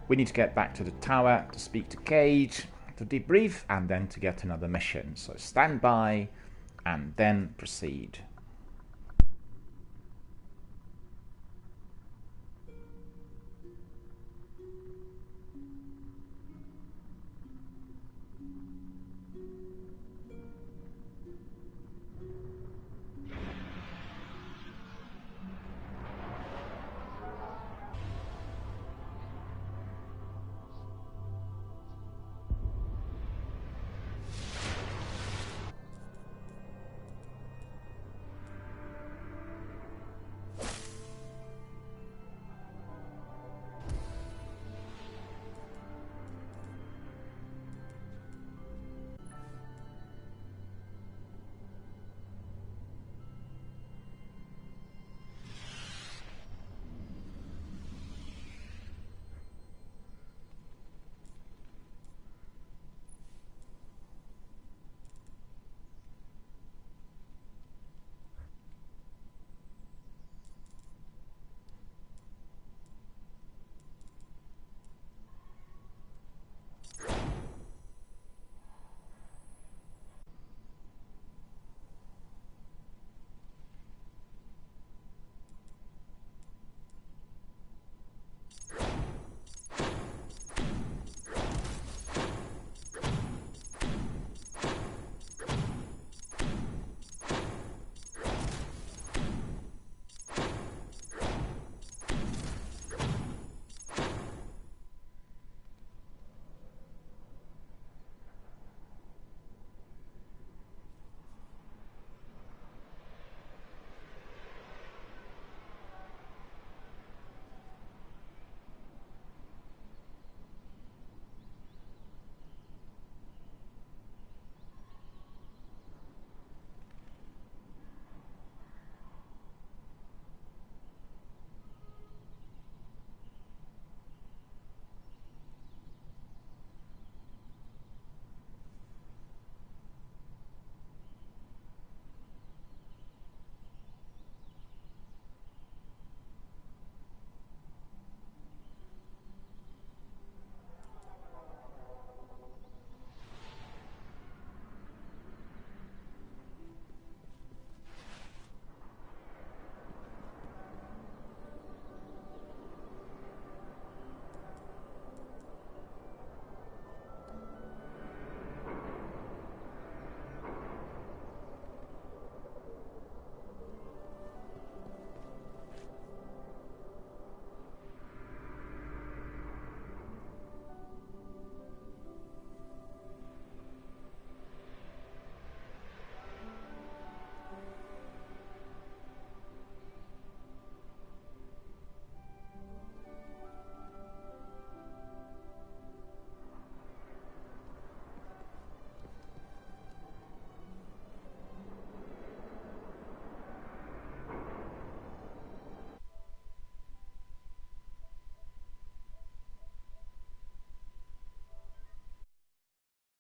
We need to get back to the tower to speak to Cage, to debrief, and then to get another mission. So stand by and then proceed.